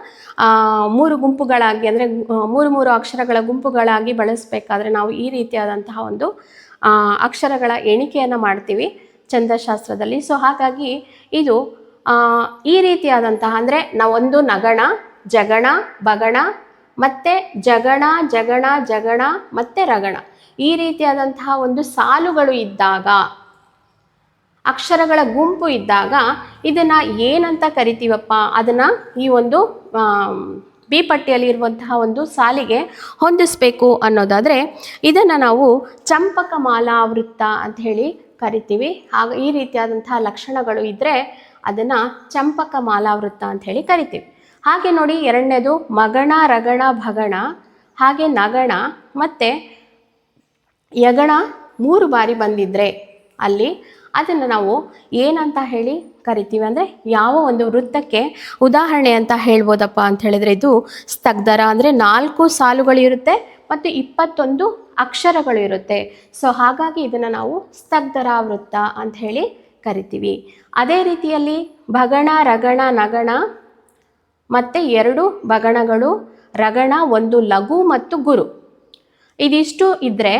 Speaker 1: 3 ಗುಂಪುಗಳಾಗಿ ಅಂದರೆ 3 ಅಕ್ಷರಗಳ ಗುಂಪುಗಳಾಗಿ ಬಳಸಬೇಕಾದ್ರೆ ನಾವು ಈ ರೀತಿಯಾದಂತಹ ಒಂದು ಅಕ್ಷರಗಳ ಎಣಿಕೆಯನ್ನು ಮಾಡ್ತೀವಿ ಛಂದಶಾಸ್ತ್ರದಲ್ಲಿ. ಸೊ ಹಾಗಾಗಿ ಇದು ಈ ರೀತಿಯಾದಂತಹ ಅಂದರೆ ನಾವೊಂದು ನಗಣ, ಜಗಣ, ಬಗಣ ಮತ್ತು ಜಗಣ, ಜಗಣ, ಜಗಣ ಮತ್ತು ರಗಣ, ಈ ರೀತಿಯಾದಂತಹ ಒಂದು ಸಾಲುಗಳು ಇದ್ದಾಗ, ಅಕ್ಷರಗಳ ಗುಂಪು ಇದ್ದಾಗ ಇದನ್ನು ಏನಂತ ಕರಿತೀವಪ್ಪ, ಅದನ್ನು ಈ ಒಂದು ಬಿ ಪಟ್ಟಿಯಲ್ಲಿ ಇರುವಂತಹ ಒಂದು ಸಾಲಿಗೆ ಹೊಂದಿಸಬೇಕು ಅನ್ನೋದಾದರೆ ಇದನ್ನು ನಾವು ಚಂಪಕ ಮಾಲಾ ವೃತ್ತ ಅಂತ ಹೇಳಿ ಕರಿತೀವಿ. ಈ ರೀತಿಯಾದಂತಹ ಲಕ್ಷಣಗಳು ಇದ್ದರೆ ಅದನ್ನು ಚಂಪಕ ಮಾಲಾ ವೃತ್ತ ಅಂತ ಹೇಳಿ ಕರಿತೀವಿ. ಹಾಗೆ ನೋಡಿ, ಎರಡನೇದು ಮಗಣ, ರಗಣ, ಭಗಣ, ಹಾಗೆ ನಗಣ ಮತ್ತು ಯಗಣ 3 ಬಾರಿ ಬಂದಿದ್ರೆ ಅಲ್ಲಿ ಅದನ್ನು ನಾವು ಏನಂತ ಹೇಳಿ ಕರಿತೀವಿ ಅಂದರೆ ಯಾವ ಒಂದು ವೃತ್ತಕ್ಕೆ ಉದಾಹರಣೆ ಅಂತ ಹೇಳ್ಬೋದಪ್ಪ ಅಂತ ಹೇಳಿದರೆ ಇದು ಸ್ತಗ್ಧರ. ಅಂದರೆ 4 ಸಾಲುಗಳಿರುತ್ತೆ ಮತ್ತು 21 ಅಕ್ಷರಗಳು ಇರುತ್ತೆ. ಸೊ ಹಾಗಾಗಿ ಇದನ್ನು ನಾವು ಸ್ತಗ್ಧರ ವೃತ್ತ ಅಂತ ಹೇಳಿ ಕರಿತೀವಿ. ಅದೇ ರೀತಿಯಲ್ಲಿ ಭಗಣ, ರಗಣ, ನಗಣ ಮತ್ತು 2 ಬಗಣಗಳು, ರಗಣ, 1 ಲಘು ಮತ್ತು ಗುರು, ಇದಿಷ್ಟು ಇದ್ದರೆ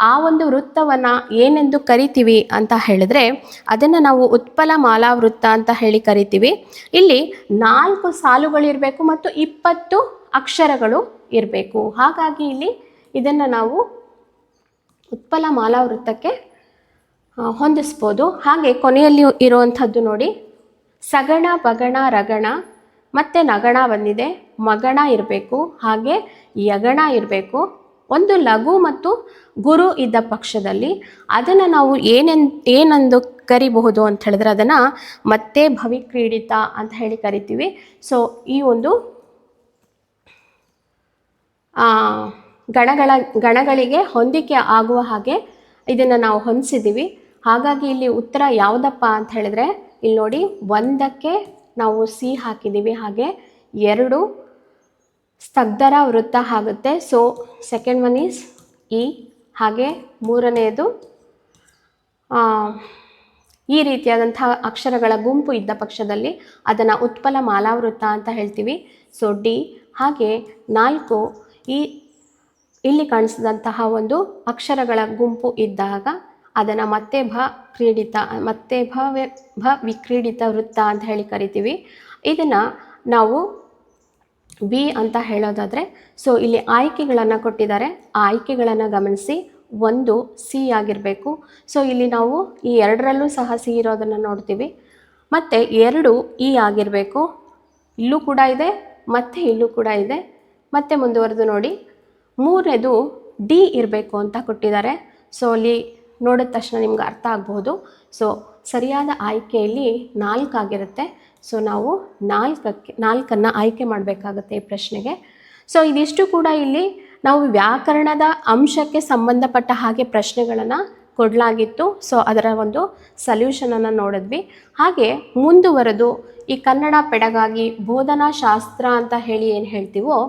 Speaker 1: ಆ ಒಂದು ವೃತ್ತವನ್ನು ಏನೆಂದು ಕರಿತೀವಿ ಅಂತ ಹೇಳಿದ್ರೆ ಅದನ್ನು ನಾವು ಉತ್ಪಲ ಮಾಲಾ ವೃತ್ತ ಅಂತ ಹೇಳಿ ಕರಿತೀವಿ. ಇಲ್ಲಿ 4 ಸಾಲುಗಳಿರಬೇಕು ಮತ್ತು 20 ಅಕ್ಷರಗಳು ಇರಬೇಕು. ಹಾಗಾಗಿ ಇಲ್ಲಿ ಇದನ್ನು ನಾವು ಉತ್ಪಲ ಮಾಲಾ ವೃತ್ತಕ್ಕೆ ಹೊಂದಿಸ್ಬೋದು. ಹಾಗೆ ಕೊನೆಯಲ್ಲಿ ಇರುವಂಥದ್ದು ನೋಡಿ, ಸಗಣ, ಬಗಣ, ರಗಣ ಮತ್ತು ನಗಣ ಬಂದಿದೆ, ಮಗಣ ಇರಬೇಕು, ಹಾಗೆ ಯಗಣ ಇರಬೇಕು. 1 ಲಘು ಮತ್ತು ಗುರು ಇದ್ದ ಪಕ್ಷದಲ್ಲಿ ಅದನ್ನು ನಾವು ಏನೆಂದು ಕರಿಬಹುದು ಅಂತ ಹೇಳಿದ್ರೆ ಅದನ್ನು ಮತ್ತೆ ಭವಿಕ್ರೀಡಿತ ಅಂತ ಹೇಳಿ ಕರಿತೀವಿ. ಸೊ ಈ ಒಂದು ಗಣಗಳಿಗೆ ಹೊಂದಿಕೆ ಆಗುವ ಹಾಗೆ ಇದನ್ನು ನಾವು ಹೊಂದಿಸಿದ್ದೀವಿ. ಹಾಗಾಗಿ ಇಲ್ಲಿ ಉತ್ತರ ಯಾವುದಪ್ಪ ಅಂತ ಹೇಳಿದ್ರೆ ಇಲ್ಲಿ ನೋಡಿ, 1ಕ್ಕೆ ನಾವು ಸಿ ಹಾಕಿದ್ದೀವಿ, ಹಾಗೆ 2 ಸ್ತಗ್ಧರ ವೃತ್ತ ಆಗುತ್ತೆ. So second one is E. ಹಾಗೆ 3ನೇದು ಈ ರೀತಿಯಾದಂತಹ ಅಕ್ಷರಗಳ ಗುಂಪು ಇದ್ದ ಪಕ್ಷದಲ್ಲಿ ಅದನ್ನು ಉತ್ಪಲ ಮಾಲಾ ವೃತ್ತ ಅಂತ ಹೇಳ್ತೀವಿ. So D. ಹಾಗೆ 4 ಇಲ್ಲಿ ಕಾಣಿಸಿದಂತಹ ಒಂದು ಅಕ್ಷರಗಳ ಗುಂಪು ಇದ್ದಾಗ ಅದನ್ನು ಮತ್ತೆ ವಿಕ್ರೀಡಿತ ವೃತ್ತ ಅಂತ ಹೇಳಿ ಕರಿತೀವಿ. ಇದನ್ನು ನಾವು ಬಿ ಅಂತ ಹೇಳೋದಾದರೆ, ಸೊ ಇಲ್ಲಿ ಆಯ್ಕೆಗಳನ್ನು ಕೊಟ್ಟಿದ್ದಾರೆ. ಆ ಆಯ್ಕೆಗಳನ್ನು ಗಮನಿಸಿ. 1 ಸಿ ಆಗಿರಬೇಕು. ಸೊ ಇಲ್ಲಿ ನಾವು ಈ 2ರಲ್ಲೂ ಸಹ ಸಿ ಇರೋದನ್ನು ನೋಡ್ತೀವಿ. ಮತ್ತು 2 ಇ ಆಗಿರಬೇಕು. ಇಲ್ಲೂ ಕೂಡ ಇದೆ ಮತ್ತು ಇಲ್ಲೂ ಕೂಡ ಇದೆ. ಮತ್ತು ಮುಂದುವರೆದು ನೋಡಿ, 3ನೇದು ಡಿ ಇರಬೇಕು ಅಂತ ಕೊಟ್ಟಿದ್ದಾರೆ. ಸೊ ಅಲ್ಲಿ ನೋಡಿದ ತಕ್ಷಣ ನಿಮ್ಗೆ ಅರ್ಥ ಆಗಬಹುದು. ಸೊ ಸರಿಯಾದ ಆಯ್ಕೆಯಲ್ಲಿ 4 ಆಗಿರುತ್ತೆ. ಸೊ ನಾವು 4ನ್ನು ಆಯ್ಕೆ ಮಾಡಬೇಕಾಗುತ್ತೆ ಈ ಪ್ರಶ್ನೆಗೆ. ಸೊ ಇದಿಷ್ಟು ಕೂಡ ಇಲ್ಲಿ ನಾವು ವ್ಯಾಕರಣದ ಅಂಶಕ್ಕೆ ಸಂಬಂಧಪಟ್ಟ ಹಾಗೆ ಪ್ರಶ್ನೆಗಳನ್ನು ಕೊಡಲಾಗಿತ್ತು. ಸೊ ಅದರ ಒಂದು ಸಲ್ಯೂಷನನ್ನು ನೋಡಿದ್ವಿ. ಹಾಗೆ ಮುಂದುವರೆದು ಈ ಕನ್ನಡ ಪೆಡಗಾಗಿ ಬೋಧನಾ ಶಾಸ್ತ್ರ ಅಂತ ಹೇಳಿ ಏನು ಹೇಳ್ತೀವೋ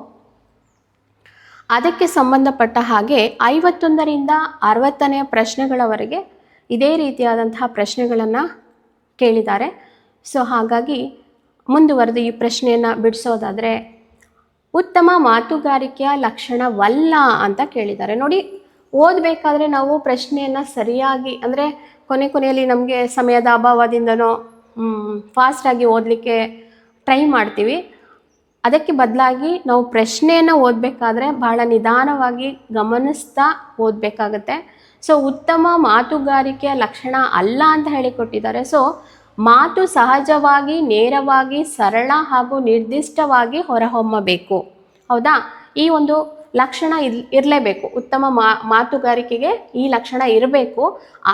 Speaker 1: ಅದಕ್ಕೆ ಸಂಬಂಧಪಟ್ಟ ಹಾಗೆ 51ರಿಂದ 60ನೇ ಪ್ರಶ್ನೆಗಳವರೆಗೆ ಇದೇ ರೀತಿಯಾದಂತಹ ಪ್ರಶ್ನೆಗಳನ್ನು ಕೇಳಿದ್ದಾರೆ. ಸೊ ಹಾಗಾಗಿ ಮುಂದುವರೆದು ಈ ಪ್ರಶ್ನೆಯನ್ನು ಬಿಡಿಸೋದಾದರೆ, ಉತ್ತಮ ಮಾತುಗಾರಿಕೆಯ ಲಕ್ಷಣವಲ್ಲ ಅಂತ ಕೇಳಿದ್ದಾರೆ. ನೋಡಿ, ಓದಬೇಕಾದ್ರೆ ನಾವು ಪ್ರಶ್ನೆಯನ್ನು ಸರಿಯಾಗಿ, ಅಂದರೆ ಕೊನೆಯಲ್ಲಿ ನಮಗೆ ಸಮಯದ ಅಭಾವದಿಂದನೋ ಫಾಸ್ಟಾಗಿ ಓದಲಿಕ್ಕೆ ಟ್ರೈ ಮಾಡ್ತೀವಿ. ಅದಕ್ಕೆ ಬದಲಾಗಿ ನಾವು ಪ್ರಶ್ನೆಯನ್ನು ಓದಬೇಕಾದ್ರೆ ಬಹಳ ನಿಧಾನವಾಗಿ ಗಮನಿಸ್ತಾ ಓದಬೇಕಾಗತ್ತೆ. ಸೊ ಉತ್ತಮ ಮಾತುಗಾರಿಕೆಯ ಲಕ್ಷಣ ಅಲ್ಲ ಅಂತ ಹೇಳಿಕೊಟ್ಟಿದ್ದಾರೆ. ಸೊ ಮಾತು ಸಹಜವಾಗಿ, ನೇರವಾಗಿ, ಸರಳ ಹಾಗೂ ನಿರ್ದಿಷ್ಟವಾಗಿ ಹೊರಹೊಮ್ಮಬೇಕು. ಹೌದಾ? ಈ ಒಂದು ಲಕ್ಷಣ ಇರಲೇಬೇಕು. ಉತ್ತಮ ಮಾತುಗಾರಿಕೆಗೆ ಈ ಲಕ್ಷಣ ಇರಬೇಕು.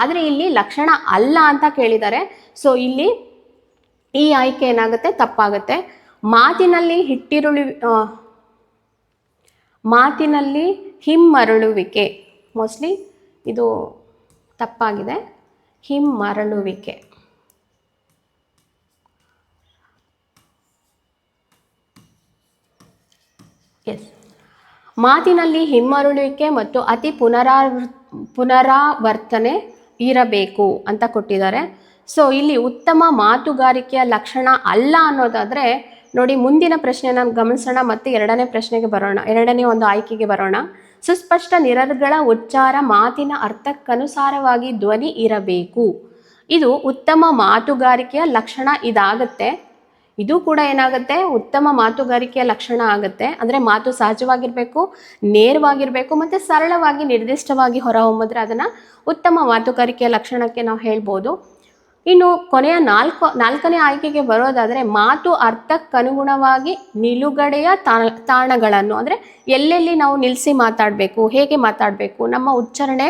Speaker 1: ಆದರೆ ಇಲ್ಲಿ ಲಕ್ಷಣ ಅಲ್ಲ ಅಂತ ಕೇಳಿದ್ದಾರೆ. ಸೊ ಇಲ್ಲಿ ಈ ಆಯ್ಕೆ ಏನಾಗುತ್ತೆ? ತಪ್ಪಾಗುತ್ತೆ. ಮಾತಿನಲ್ಲಿ ಹಿಮ್ಮರಳುವಿಕೆ, ಮೋಸ್ಟ್ಲಿ ಇದು ತಪ್ಪಾಗಿದೆ. ಹಿಮ್ಮರಳುವಿಕೆ, ಎಸ್. ಮಾತಿನಲ್ಲಿ ಹಿಮ್ಮರಳುವಿಕೆ ಮತ್ತು ಅತಿ ಪುನರಾವರ್ತನೆ ಇರಬೇಕು ಅಂತ ಕೊಟ್ಟಿದ್ದಾರೆ. ಸೊ ಇಲ್ಲಿ ಉತ್ತಮ ಮಾತುಗಾರಿಕೆಯ ಲಕ್ಷಣ ಅಲ್ಲ ಅನ್ನೋದಾದರೆ, ನೋಡಿ ಮುಂದಿನ ಪ್ರಶ್ನೆನ ಗಮನಿಸೋಣ ಮತ್ತು ಎರಡನೇ ಪ್ರಶ್ನೆಗೆ ಬರೋಣ. ಎರಡನೇ ಒಂದು ಆಯ್ಕೆಗೆ ಬರೋಣ. ಸುಸ್ಪಷ್ಟ ನಿರರ್ಗಳ ಉಚ್ಚಾರ, ಮಾತಿನ ಅರ್ಥಕ್ಕನುಸಾರವಾಗಿ ಧ್ವನಿ ಇರಬೇಕು. ಇದು ಉತ್ತಮ ಮಾತುಗಾರಿಕೆಯ ಲಕ್ಷಣ ಇದಾಗತ್ತೆ. ಇದು ಕೂಡ ಏನಾಗುತ್ತೆ? ಉತ್ತಮ ಮಾತುಗಾರಿಕೆಯ ಲಕ್ಷಣ ಆಗುತ್ತೆ. ಅಂದರೆ ಮಾತು ಸಹಜವಾಗಿರಬೇಕು, ನೇರವಾಗಿರಬೇಕು ಮತ್ತು ಸರಳವಾಗಿ, ನಿರ್ದಿಷ್ಟವಾಗಿ ಹೊರಹೊಮ್ಮಿದ್ರೆ ಅದನ್ನು ಉತ್ತಮ ಮಾತುಗಾರಿಕೆಯ ಲಕ್ಷಣಕ್ಕೆ ನಾವು ಹೇಳ್ಬೋದು. ಇನ್ನು ಕೊನೆಯ ನಾಲ್ಕನೇ ಆಯ್ಕೆಗೆ ಬರೋದಾದರೆ, ಮಾತು ಅರ್ಥಕ್ಕನುಗುಣವಾಗಿ ನಿಲುಗಡೆಯ ತಾಣಗಳನ್ನು, ಅಂದರೆ ಎಲ್ಲೆಲ್ಲಿ ನಾವು ನಿಲ್ಲಿಸಿ ಮಾತಾಡಬೇಕು, ಹೇಗೆ ಮಾತಾಡಬೇಕು, ನಮ್ಮ ಉಚ್ಚಾರಣೆ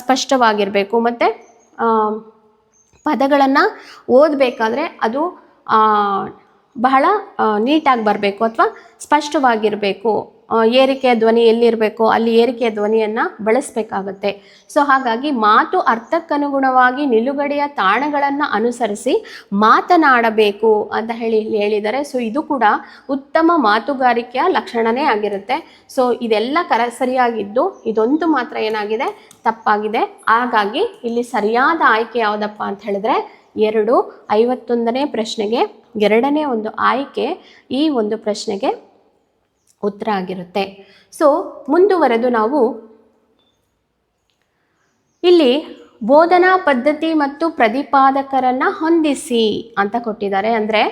Speaker 1: ಸ್ಪಷ್ಟವಾಗಿರಬೇಕು ಮತ್ತು ಪದಗಳನ್ನು ಓದಬೇಕಾದ್ರೆ ಅದು ಬಹಳ ನೀಟಾಗಿ ಬರಬೇಕು ಅಥವಾ ಸ್ಪಷ್ಟವಾಗಿರಬೇಕು. ಏರಿಕೆಯ ಧ್ವನಿ ಎಲ್ಲಿರಬೇಕು ಅಲ್ಲಿ ಏರಿಕೆಯ ಧ್ವನಿಯನ್ನು ಬಳಸಬೇಕಾಗತ್ತೆ. ಸೊ ಹಾಗಾಗಿ ಮಾತು ಅರ್ಥಕ್ಕನುಗುಣವಾಗಿ ನಿಲುಗಡೆಯ ತಾಣಗಳನ್ನು ಅನುಸರಿಸಿ ಮಾತನಾಡಬೇಕು ಅಂತ ಹೇಳಿದ್ದಾರೆ. ಸೊ ಇದು ಕೂಡ ಉತ್ತಮ ಮಾತುಗಾರಿಕೆಯ ಲಕ್ಷಣನೇ ಆಗಿರುತ್ತೆ. ಸೊ ಇದೆಲ್ಲ ಸರಿಯಾಗಿದ್ದು ಇದೊಂದು ಮಾತ್ರ ಏನಾಗಿದೆ? ತಪ್ಪಾಗಿದೆ. ಹಾಗಾಗಿ ಇಲ್ಲಿ ಸರಿಯಾದ ಆಯ್ಕೆ ಯಾವುದಪ್ಪ ಅಂತ ಹೇಳಿದ್ರೆ 51ನೇ ಪ್ರಶ್ನೆಗೆ ಎರಡನೇ ಒಂದು ಆಯ್ಕೆ ಈ ಒಂದು ಪ್ರಶ್ನೆಗೆ ಉತ್ತರ ಆಗಿರುತ್ತೆ. ಸೊ ಮುಂದುವರೆದು ನಾವು ಇಲ್ಲಿ ಬೋಧನಾ ಪದ್ಧತಿ ಮತ್ತು ಪ್ರತಿಪಾದಕರನ್ನು ಹೊಂದಿಸಿ ಅಂತ ಕೊಟ್ಟಿದ್ದಾರೆ. ಅಂದರೆ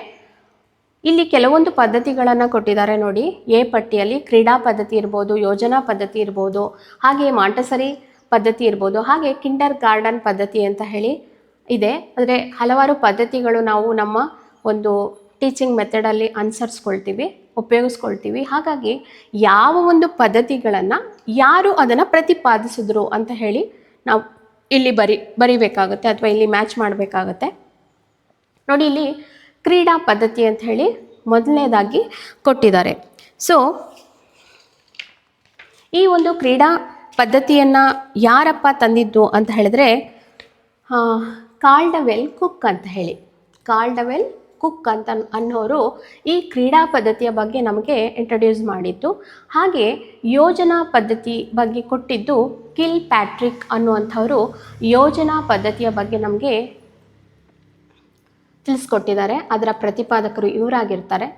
Speaker 1: ಇಲ್ಲಿ ಕೆಲವೊಂದು ಪದ್ಧತಿಗಳನ್ನು ಕೊಟ್ಟಿದ್ದಾರೆ ನೋಡಿ. ಎ ಪಟ್ಟಿಯಲ್ಲಿ ಕ್ರೀಡಾ ಪದ್ಧತಿ ಇರ್ಬೋದು, ಯೋಜನಾ ಪದ್ಧತಿ ಇರ್ಬೋದು, ಹಾಗೆ ಮಾಂಟಸರಿ ಪದ್ಧತಿ ಇರ್ಬೋದು, ಹಾಗೆ ಕಿಂಡರ್ ಗಾರ್ಡನ್ ಪದ್ಧತಿ ಅಂತ ಹೇಳಿ ಇದೆ. ಅಂದರೆ ಹಲವಾರು ಪದ್ಧತಿಗಳು ನಾವು ನಮ್ಮ ಒಂದು ಟೀಚಿಂಗ್ ಮೆಥಡಲ್ಲಿ ಉಪಯೋಗಿಸ್ಕೊಳ್ತೀವಿ. ಹಾಗಾಗಿ ಯಾವ ಒಂದು ಪದ್ಧತಿಗಳನ್ನು ಯಾರು ಅದನ್ನು ಪ್ರತಿಪಾದಿಸಿದ್ರು ಅಂತ ಹೇಳಿ ನಾವು ಇಲ್ಲಿ ಬರಿಬೇಕಾಗುತ್ತೆ ಅಥವಾ ಇಲ್ಲಿ ಮ್ಯಾಚ್ ಮಾಡಬೇಕಾಗತ್ತೆ. ನೋಡಿ, ಇಲ್ಲಿ ಕ್ರೀಡಾ ಪದ್ಧತಿ ಅಂತ ಹೇಳಿ ಮೊದಲನೇದಾಗಿ ಕೊಟ್ಟಿದ್ದಾರೆ. ಸೊ ಈ ಒಂದು ಕ್ರೀಡಾ ಪದ್ಧತಿಯನ್ನು ಯಾರಪ್ಪ ತಂದಿದ್ದು ಅಂತ ಹೇಳಿದ್ರೆ ಕಾಲ್ಡವೆಲ್ ಕುಕ್ ಅಂತ ಹೇಳಿ, ಕಾಲ್ಡವೆಲ್ ಕುಕ್ ಅಂತ ಅನ್ನೋರು ಈ ಕ್ರೀಡಾ ಪದ್ಧತಿಯ ಬಗ್ಗೆ ನಮಗೆ ಇಂಟ್ರೊಡ್ಯೂಸ್ ಮಾಡಿದ್ದು. ಹಾಗೆ ಯೋಜನಾ ಪದ್ಧತಿ ಬಗ್ಗೆ ಕೊಟ್ಟಿದ್ದು ಕಿಲ್ ಪ್ಯಾಟ್ರಿಕ್ ಅನ್ನುವಂಥವರು ಯೋಜನಾ ಪದ್ಧತಿಯ ಬಗ್ಗೆ ನಮಗೆ ತಿಳಿಸ್ಕೊಟ್ಟಿದ್ದಾರೆ. ಅದರ ಪ್ರತಿಪಾದಕರು ಇವರಾಗಿರ್ತಾರೆ.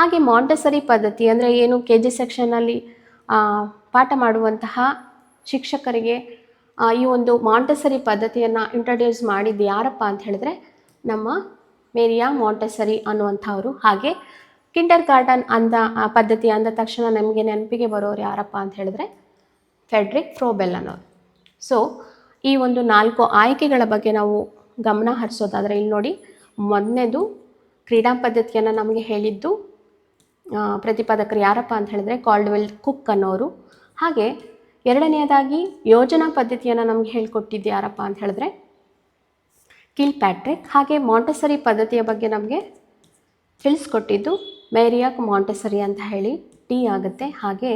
Speaker 1: ಹಾಗೆ ಮಾಂಟೆಸರಿ ಪದ್ಧತಿ ಅಂದರೆ ಏನು, KG ಸೆಕ್ಷನ್ನಲ್ಲಿ ಪಾಠ ಮಾಡುವಂತಹ ಶಿಕ್ಷಕರಿಗೆ ಈ ಒಂದು ಮಾಂಟೆಸರಿ ಪದ್ಧತಿಯನ್ನು ಇಂಟ್ರೊಡ್ಯೂಸ್ ಮಾಡಿದ್ದು ಯಾರಪ್ಪ ಅಂತ ಹೇಳಿದ್ರೆ ನಮ್ಮ ಮೇರಿಯಾ ಮಾಂಟೆಸರಿ ಅನ್ನುವಂಥವರು. ಹಾಗೆ ಕಿಂಡರ್ ಗಾರ್ಡನ್ ಪದ್ಧತಿ ಅಂದ ತಕ್ಷಣ ನಮಗೆ ನೆನಪಿಗೆ ಬರೋರು ಯಾರಪ್ಪ ಅಂತ ಹೇಳಿದ್ರೆ ಫ್ರೆಡ್ರಿಕ್ ಫ್ರೋಬೆಲ್ ಅನ್ನೋರು. ಸೊ ಈ ಒಂದು 4 ಆಯ್ಕೆಗಳ ಬಗ್ಗೆ ನಾವು ಗಮನ ಹರಿಸೋದಾದರೆ ಇಲ್ಲಿ ನೋಡಿ, ಮೊದಲನೇದು ಕ್ರೀಡಾ ಪದ್ಧತಿಯನ್ನು ನಮಗೆ ಹೇಳಿದ್ದು ಪ್ರತಿಪಾದಕರು ಯಾರಪ್ಪ ಅಂತ ಹೇಳಿದ್ರೆ ಕಾಲ್ಡ್ವೆಲ್ ಕುಕ್ ಅನ್ನೋರು. ಹಾಗೆ ಎರಡನೆಯದಾಗಿ ಯೋಜನಾ ಪದ್ಧತಿಯನ್ನು ನಮಗೆ ಹೇಳಿಕೊಟ್ಟಿದ್ದು ಯಾರಪ್ಪ ಅಂತ ಹೇಳಿದ್ರೆ ಕಿಲ್ ಪ್ಯಾಟ್ರಿಕ್. ಹಾಗೆ ಮಾಂಟೆಸರಿ ಪದ್ಧತಿಯ ಬಗ್ಗೆ ನಮಗೆ ತಿಳಿಸ್ಕೊಟ್ಟಿದ್ದು ಮೇರಿಯಾ ಮಾಂಟೆಸರಿ ಅಂತ ಹೇಳಿ ಟಿ ಆಗುತ್ತೆ. ಹಾಗೆ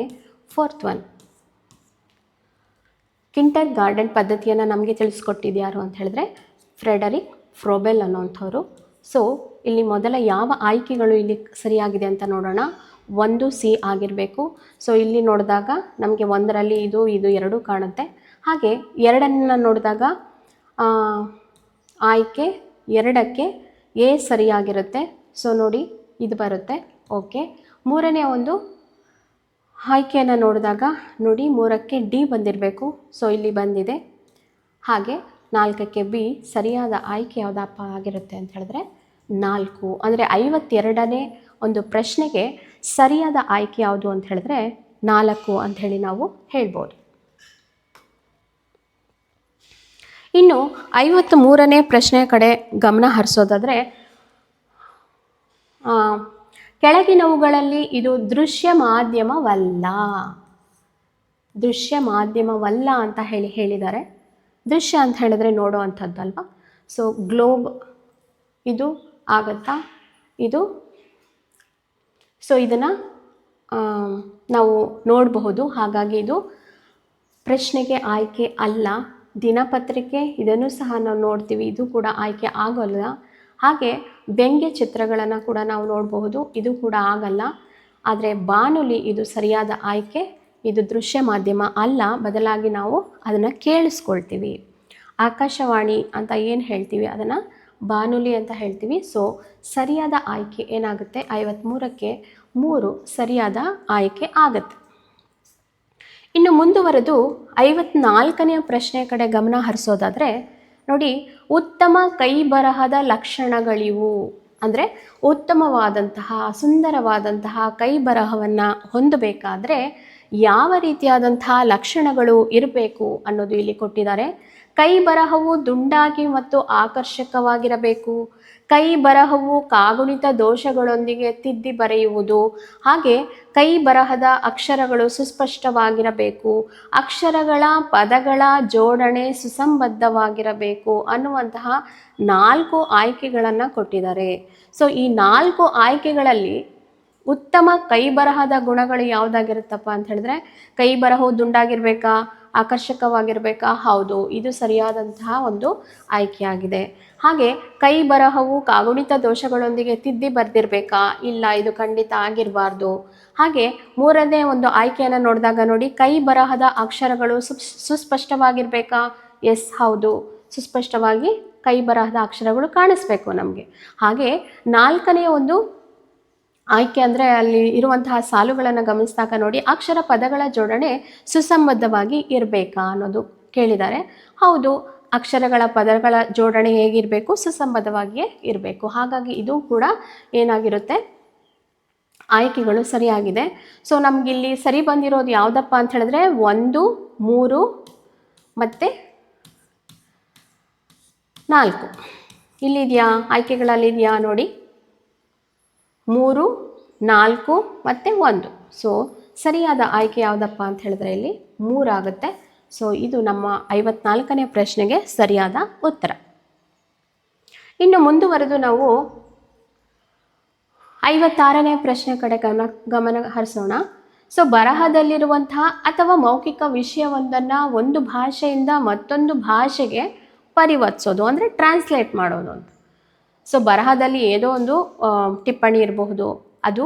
Speaker 1: 4th ಒನ್ ಕಿಂಡರ್ ಗಾರ್ಡನ್ ಪದ್ಧತಿಯನ್ನು ನಮಗೆ ತಿಳಿಸ್ಕೊಟ್ಟಿದ್ದು ಯಾರು ಅಂತ ಹೇಳಿದ್ರೆ ಫ್ರೆಡರಿಕ್ ಫ್ರೋಬೆಲ್ ಅನ್ನೋಂಥವ್ರು. ಸೊ ಇಲ್ಲಿ ಮೊದಲ ಯಾವ ಆಯ್ಕೆಗಳು ಇಲ್ಲಿ ಸರಿಯಾಗಿದೆ ಅಂತ ನೋಡೋಣ. 1C ಆಗಿರಬೇಕು. ಸೊ ಇಲ್ಲಿ ನೋಡಿದಾಗ ನಮಗೆ 1ರಲ್ಲಿ ಇದು 2 ಕಾಣುತ್ತೆ. ಹಾಗೆ 2ನ್ನು ನೋಡಿದಾಗ ಆಯ್ಕೆ 2ಕ್ಕೆ ಎ ಸರಿಯಾಗಿರುತ್ತೆ. ಸೊ ನೋಡಿ ಇದು ಬರುತ್ತೆ. ಓಕೆ, ಮೂರನೇ ಒಂದು ಆಯ್ಕೆಯನ್ನು ನೋಡಿದಾಗ ನೋಡಿ 3ಕ್ಕೆ ಡಿ ಬಂದಿರಬೇಕು. ಸೊ ಇಲ್ಲಿ ಬಂದಿದೆ. ಹಾಗೆ 4ಕ್ಕೆ ಬಿ. ಸರಿಯಾದ ಆಯ್ಕೆ ಯಾವುದಪ್ಪ ಆಗಿರುತ್ತೆ ಅಂತ ಹೇಳಿದ್ರೆ 4. ಅಂದರೆ 52ನೇ ಒಂದು ಪ್ರಶ್ನೆಗೆ ಸರಿಯಾದ ಆಯ್ಕೆ ಯಾವುದು ಅಂತ ಹೇಳಿದ್ರೆ 4 ಅಂಥೇಳಿ ನಾವು ಹೇಳ್ಬೋದು. ಇನ್ನು 53ನೇ ಪ್ರಶ್ನೆಯ ಕಡೆ ಗಮನ ಹರಿಸೋದಾದರೆ, ಕೆಳಗಿನವುಗಳಲ್ಲಿ ಇದು ದೃಶ್ಯ ಮಾಧ್ಯಮವಲ್ಲ. ದೃಶ್ಯ ಮಾಧ್ಯಮವಲ್ಲ ಅಂತ ಹೇಳಿದ್ದಾರೆ. ದೃಶ್ಯ ಅಂತ ಹೇಳಿದ್ರೆ ನೋಡೋ ಅಂಥದ್ದಲ್ವ. ಸೊ ಗ್ಲೋಬ್ ಇದು ಆಗತ್ತಾ? ಇದು ಸೊ ಇದನ್ನು ನಾವು ನೋಡಬಹುದು. ಹಾಗಾಗಿ ಇದು ಪ್ರಶ್ನೆಗೆ ಆಯ್ಕೆ ಅಲ್ಲ. ದಿನಪತ್ರಿಕೆ ಇದನ್ನು ಸಹ ನಾವು ನೋಡ್ತೀವಿ, ಇದು ಕೂಡ ಆಯ್ಕೆ ಆಗೋಲ್ಲ. ಹಾಗೆ ವ್ಯಂಗ್ಯ ಚಿತ್ರಗಳನ್ನು ಕೂಡ ನಾವು ನೋಡಬಹುದು, ಇದು ಕೂಡ ಆಗಲ್ಲ. ಆದರೆ ಬಾನುಲಿ ಇದು ಸರಿಯಾದ ಆಯ್ಕೆ. ಇದು ದೃಶ್ಯ ಮಾಧ್ಯಮ ಅಲ್ಲ, ಬದಲಾಗಿ ನಾವು ಅದನ್ನು ಕೇಳಿಸ್ಕೊಳ್ತೀವಿ. ಆಕಾಶವಾಣಿ ಅಂತ ಏನು ಹೇಳ್ತೀವಿ ಅದನ್ನು ಬಾನುಲಿ ಅಂತ ಹೇಳ್ತೀವಿ. ಸೊ ಸರಿಯಾದ ಆಯ್ಕೆ ಏನಾಗುತ್ತೆ? 53ಕ್ಕೆ 3 ಸರಿಯಾದ ಆಯ್ಕೆ ಆಗುತ್ತೆ. ಇನ್ನು ಮುಂದುವರೆದು 54ನೇ ಪ್ರಶ್ನೆಯ ಕಡೆ ಗಮನ ಹರಿಸೋದಾದರೆ ನೋಡಿ, ಉತ್ತಮ ಕೈ ಬರಹದ ಲಕ್ಷಣಗಳಿವು. ಅಂದರೆ ಉತ್ತಮವಾದಂತಹ ಸುಂದರವಾದಂತಹ ಕೈ ಬರಹವನ್ನು ಹೊಂದಬೇಕಾದ್ರೆ ಯಾವ ರೀತಿಯಾದಂತಹ ಲಕ್ಷಣಗಳು ಇರಬೇಕು ಅನ್ನೋದು ಇಲ್ಲಿ ಕೊಟ್ಟಿದ್ದಾರೆ. ಕೈ ಬರಹವು ದುಂಡಾಗಿ ಮತ್ತು ಆಕರ್ಷಕವಾಗಿರಬೇಕು. ಕೈ ಬರಹವು ಕಾಗುಣಿತ ದೋಷಗಳೊಂದಿಗೆ ತಿದ್ದಿ ಬರೆಯುವುದು. ಹಾಗೆ ಕೈ ಬರಹದ ಅಕ್ಷರಗಳು ಸುಸ್ಪಷ್ಟವಾಗಿರಬೇಕು. ಅಕ್ಷರಗಳ ಪದಗಳ ಜೋಡಣೆ ಸುಸಂಬದ್ಧವಾಗಿರಬೇಕು ಅನ್ನುವಂತಹ 4 ಆಯ್ಕೆಗಳನ್ನು ಕೊಟ್ಟಿದ್ದಾರೆ. ಸೊ ಈ 4 ಆಯ್ಕೆಗಳಲ್ಲಿ ಉತ್ತಮ ಕೈ ಬರಹದ ಗುಣಗಳು ಯಾವುದಾಗಿರುತ್ತಪ್ಪ ಅಂತ ಹೇಳಿದ್ರೆ, ಕೈ ಬರಹವು ದುಂಡಾಗಿರ್ಬೇಕಾ, ಆಕರ್ಷಕವಾಗಿರಬೇಕಾ? ಹೌದು, ಇದು ಸರಿಯಾದಂತಹ ಒಂದು ಆಯ್ಕೆಯಾಗಿದೆ. ಹಾಗೆ ಕೈ ಬರಹವು ಕಾಗುಣಿತ ದೋಷಗಳೊಂದಿಗೆ ತಿದ್ದಿ ಬರೆದಿರಬೇಕಾ? ಇಲ್ಲ, ಇದು ಖಂಡಿತ ಆಗಿರಬಾರ್ದು. ಹಾಗೆ ಮೂರನೇ ಒಂದು ಆಯ್ಕೆಯನ್ನು ನೋಡಿದಾಗ ನೋಡಿ, ಕೈ ಬರಹದ ಅಕ್ಷರಗಳು ಸುಸ್ಪಷ್ಟವಾಗಿರಬೇಕಾ? ಎಸ್, ಹೌದು, ಸುಸ್ಪಷ್ಟವಾಗಿ ಕೈ ಬರಹದ ಅಕ್ಷರಗಳು ಕಾಣಿಸ್ಬೇಕು ನಮಗೆ. ಹಾಗೆ 4ನೇ ಒಂದು ಆಯ್ಕೆ ಅಂದರೆ ಅಲ್ಲಿ ಇರುವಂತಹ ಸಾಲುಗಳನ್ನು ಗಮನಿಸಿದಾಗ ನೋಡಿ, ಅಕ್ಷರ ಪದಗಳ ಜೋಡಣೆ ಸುಸಂಬದ್ಧವಾಗಿ ಇರಬೇಕಾ ಅನ್ನೋದು ಕೇಳಿದ್ದಾರೆ. ಹೌದು, ಅಕ್ಷರಗಳ ಪದಗಳ ಜೋಡಣೆ ಹೇಗಿರಬೇಕು? ಸುಸಂಬದ್ಧವಾಗಿಯೇ ಇರಬೇಕು. ಹಾಗಾಗಿ ಇದು ಕೂಡ ಏನಾಗಿರುತ್ತೆ? ಆಯ್ಕೆಗಳು ಸರಿಯಾಗಿದೆ. ಸೊ ನಮಗಿಲ್ಲಿ ಸರಿ ಬಂದಿರೋದು ಯಾವುದಪ್ಪ ಅಂತ ಹೇಳಿದ್ರೆ 1, 3 ಮತ್ತು 4 ಇಲ್ಲಿದೆಯಾ? ಆಯ್ಕೆಗಳಲ್ಲಿದೆಯಾ ನೋಡಿ, 3, 4 ಮತ್ತು 1. ಸೊ ಸರಿಯಾದ ಆಯ್ಕೆ ಯಾವುದಪ್ಪ ಅಂತ ಹೇಳಿದ್ರೆ ಇಲ್ಲಿ 3 ಆಗುತ್ತೆ. ಸೊ ಇದು ನಮ್ಮ 54ನೇ ಪ್ರಶ್ನೆಗೆ ಸರಿಯಾದ ಉತ್ತರ. ಇನ್ನು ಮುಂದುವರೆದು ನಾವು 56ನೇ ಪ್ರಶ್ನೆ ಕಡೆ ಗಮನ ಹರಿಸೋಣ. ಸೊ ಬರಹದಲ್ಲಿರುವಂತಹ ಅಥವಾ ಮೌಖಿಕ ವಿಷಯವೊಂದನ್ನು ಒಂದು ಭಾಷೆಯಿಂದ ಮತ್ತೊಂದು ಭಾಷೆಗೆ ಪರಿವರ್ತಿಸೋದು ಅಂದರೆ ಟ್ರಾನ್ಸ್ಲೇಟ್ ಮಾಡೋದು ಅಂತ. ಸೊ ಬರಹದಲ್ಲಿ ಏನೋ ಒಂದು ಟಿಪ್ಪಣಿ ಇರಬಹುದು ಅದು,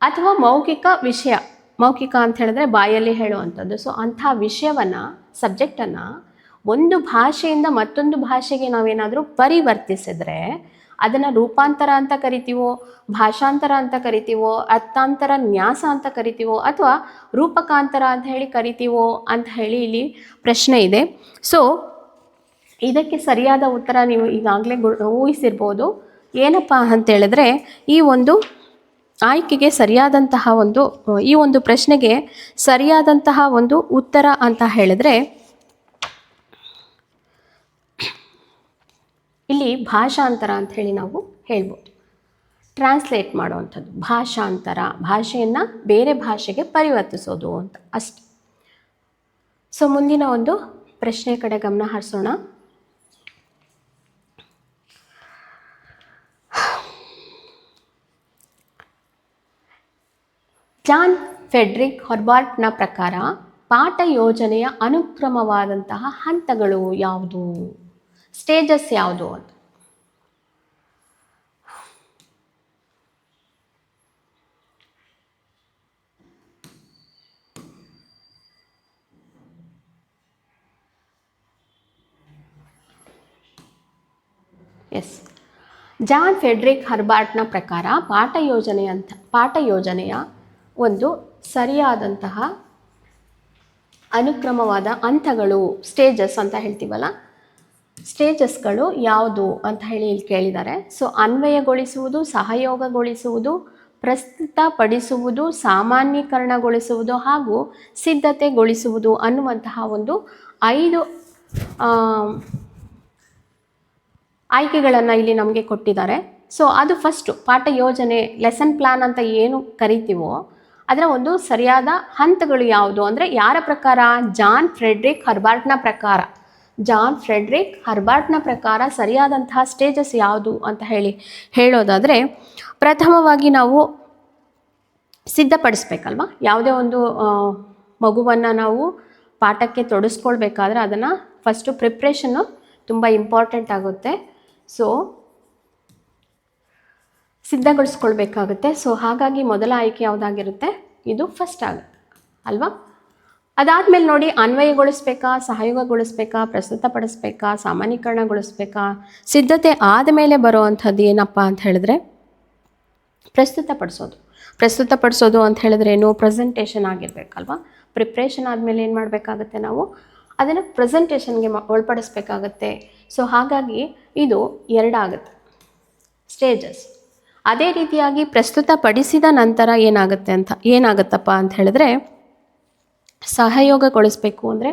Speaker 1: ಅಥವಾ ಮೌಖಿಕ ವಿಷಯ, ಮೌಖಿಕ ಅಂತ ಹೇಳಿದ್ರೆ ಬಾಯಲ್ಲಿ ಹೇಳುವಂಥದ್ದು. ಸೊ ಅಂಥ ವಿಷಯವನ್ನು, ಸಬ್ಜೆಕ್ಟನ್ನು ಒಂದು ಭಾಷೆಯಿಂದ ಮತ್ತೊಂದು ಭಾಷೆಗೆ ನಾವೇನಾದರೂ ಪರಿವರ್ತಿಸಿದ್ರೆ ಅದನ್ನು ರೂಪಾಂತರ ಅಂತ ಕರಿತೀವೋ, ಭಾಷಾಂತರ ಅಂತ ಕರಿತೀವೋ, ಅರ್ಥಾಂತರ ನ್ಯಾಸ ಅಂತ ಕರಿತೀವೋ, ಅಥವಾ ರೂಪಕಾಂತರ ಅಂತ ಹೇಳಿ ಕರಿತೀವೋ ಅಂತ ಹೇಳಿ ಇಲ್ಲಿ ಪ್ರಶ್ನೆ ಇದೆ. ಸೊ ಇದಕ್ಕೆ ಸರಿಯಾದ ಉತ್ತರ ನೀವು ಈಗಾಗಲೇ ಊಹಿಸಿರ್ಬೋದು. ಏನಪ್ಪ ಅಂತ ಹೇಳಿದ್ರೆ, ಈ ಒಂದು ಆಯ್ಕೆಗೆ ಸರಿಯಾದಂತಹ ಒಂದು, ಈ ಒಂದು ಪ್ರಶ್ನೆಗೆ ಸರಿಯಾದಂತಹ ಒಂದು ಉತ್ತರ ಅಂತ ಹೇಳಿದ್ರೆ ಇಲ್ಲಿ ಭಾಷಾಂತರ ಅಂತ ಹೇಳಿ ನಾವು ಹೇಳ್ಬೋದು. ಟ್ರಾನ್ಸ್ಲೇಟ್ ಮಾಡುವಂಥದ್ದು ಭಾಷಾಂತರ, ಭಾಷೆಯನ್ನು ಬೇರೆ ಭಾಷೆಗೆ ಪರಿವರ್ತಿಸೋದು ಅಂತ ಅಷ್ಟೆ. ಸೊ ಮುಂದಿನ ಒಂದು ಪ್ರಶ್ನೆ ಕಡೆ ಗಮನ ಹರಿಸೋಣ. ಜಾನ್ ಫೆಡ್ರಿಕ್ ಹಾರ್ಬಾರ್ಟ್ನ ಪ್ರಕಾರ ಪಾಠ ಯೋಜನೆಯ ಅನುಕ್ರಮವಾದಂತಹ ಹಂತಗಳು ಯಾವುದು? ಸ್ಟೇಜಸ್ ಯಾವುದು ಅಂತ. ಎಸ್. ಜಾನ್ ಫೆಡ್ರಿಕ್ ಹರ್ಬರ್ಟ್ನ ಪ್ರಕಾರ ಪಾಠ ಯೋಜನೆಯ ಒಂದು ಸರಿಯಾದಂತಹ ಅನುಕ್ರಮವಾದ ಹಂತಗಳು, ಸ್ಟೇಜಸ್ ಅಂತ ಹೇಳ್ತೀವಲ್ಲ, ಸ್ಟೇಜಸ್ಗಳು ಯಾವುದು ಅಂತ ಹೇಳಿ ಇಲ್ಲಿ ಕೇಳಿದ್ದಾರೆ. ಸೊ ಅನ್ವಯಗೊಳಿಸುವುದು, ಸಹಯೋಗಗೊಳಿಸುವುದು, ಪ್ರಸ್ತುತಪಡಿಸುವುದು, ಸಾಮಾನ್ಯೀಕರಣಗೊಳಿಸುವುದು ಹಾಗೂ ಸಿದ್ಧತೆಗೊಳಿಸುವುದು ಅನ್ನುವಂತಹ ಒಂದು 5 ಆಯ್ಕೆಗಳನ್ನು ಇಲ್ಲಿ ನಮಗೆ ಕೊಟ್ಟಿದ್ದಾರೆ. ಸೊ ಅದು ಫಸ್ಟು ಪಾಠ ಯೋಜನೆ, ಲೆಸನ್ ಪ್ಲಾನ್ ಅಂತ ಏನು ಕರಿತೀವೋ ಅದರ ಒಂದು ಸರಿಯಾದ ಹಂತಗಳು ಯಾವುದು ಅಂದರೆ ಯಾರ ಪ್ರಕಾರ? ಜಾನ್ ಫ್ರೆಡ್ರಿಕ್ ಹರ್ಬರ್ಟ್ನ ಪ್ರಕಾರ ಸರಿಯಾದಂತಹ ಸ್ಟೇಜಸ್ ಯಾವುದು ಅಂತ ಹೇಳೋದಾದರೆ, ಪ್ರಥಮವಾಗಿ ನಾವು ಸಿದ್ಧಪಡಿಸ್ಬೇಕಲ್ವ. ಯಾವುದೇ ಒಂದು ಮಗುವನ್ನು ನಾವು ಪಾಠಕ್ಕೆ ತೊಡಗಿಸ್ಕೊಳ್ಬೇಕಾದ್ರೆ ಅದನ್ನು ಫಸ್ಟು ಪ್ರಿಪ್ರೇಷನ್ನು ತುಂಬ ಇಂಪಾರ್ಟೆಂಟ್ ಆಗುತ್ತೆ. ಸೊ ಸಿದ್ಧಗೊಳಿಸ್ಕೊಳ್ಬೇಕಾಗುತ್ತೆ. ಸೊ ಹಾಗಾಗಿ ಮೊದಲ ಆಯ್ಕೆ ಯಾವುದಾಗಿರುತ್ತೆ? ಇದು ಫಸ್ಟ್ ಆಗುತ್ತೆ ಅಲ್ವಾ. ಅದಾದಮೇಲೆ ನೋಡಿ, ಅನ್ವಯಗೊಳಿಸ್ಬೇಕಾ, ಸಹಯೋಗಗೊಳಿಸ್ಬೇಕಾ, ಪ್ರಸ್ತುತಪಡಿಸ್ಬೇಕಾ, ಸಾಮಾನ್ಯೀಕರಣಗೊಳಿಸ್ಬೇಕಾ, ಸಿದ್ಧತೆ ಆದಮೇಲೆ ಬರುವಂಥದ್ದು ಏನಪ್ಪ ಅಂತ ಹೇಳಿದ್ರೆ ಪ್ರಸ್ತುತಪಡಿಸೋದು ಅಂತ ಹೇಳಿದ್ರೆ ಏನು? ಪ್ರೆಸೆಂಟೇಷನ್ ಆಗಿರಬೇಕಲ್ವ. ಪ್ರಿಪ್ರೇಷನ್ ಆದಮೇಲೆ ಏನು ಮಾಡಬೇಕಾಗುತ್ತೆ? ನಾವು ಅದನ್ನು ಪ್ರೆಸೆಂಟೇಷನ್ಗೆ ಒಳಪಡಿಸ್ಬೇಕಾಗತ್ತೆ. ಸೊ ಹಾಗಾಗಿ ಇದು 2 ಆಗುತ್ತೆ ಸ್ಟೇಜಸ್. ಅದೇ ರೀತಿಯಾಗಿ ಪ್ರಸ್ತುತಪಡಿಸಿದ ನಂತರ ಏನಾಗುತ್ತಪ್ಪ ಅಂತ ಹೇಳಿದ್ರೆ ಸಹಯೋಗಗೊಳಿಸಬೇಕು. ಅಂದರೆ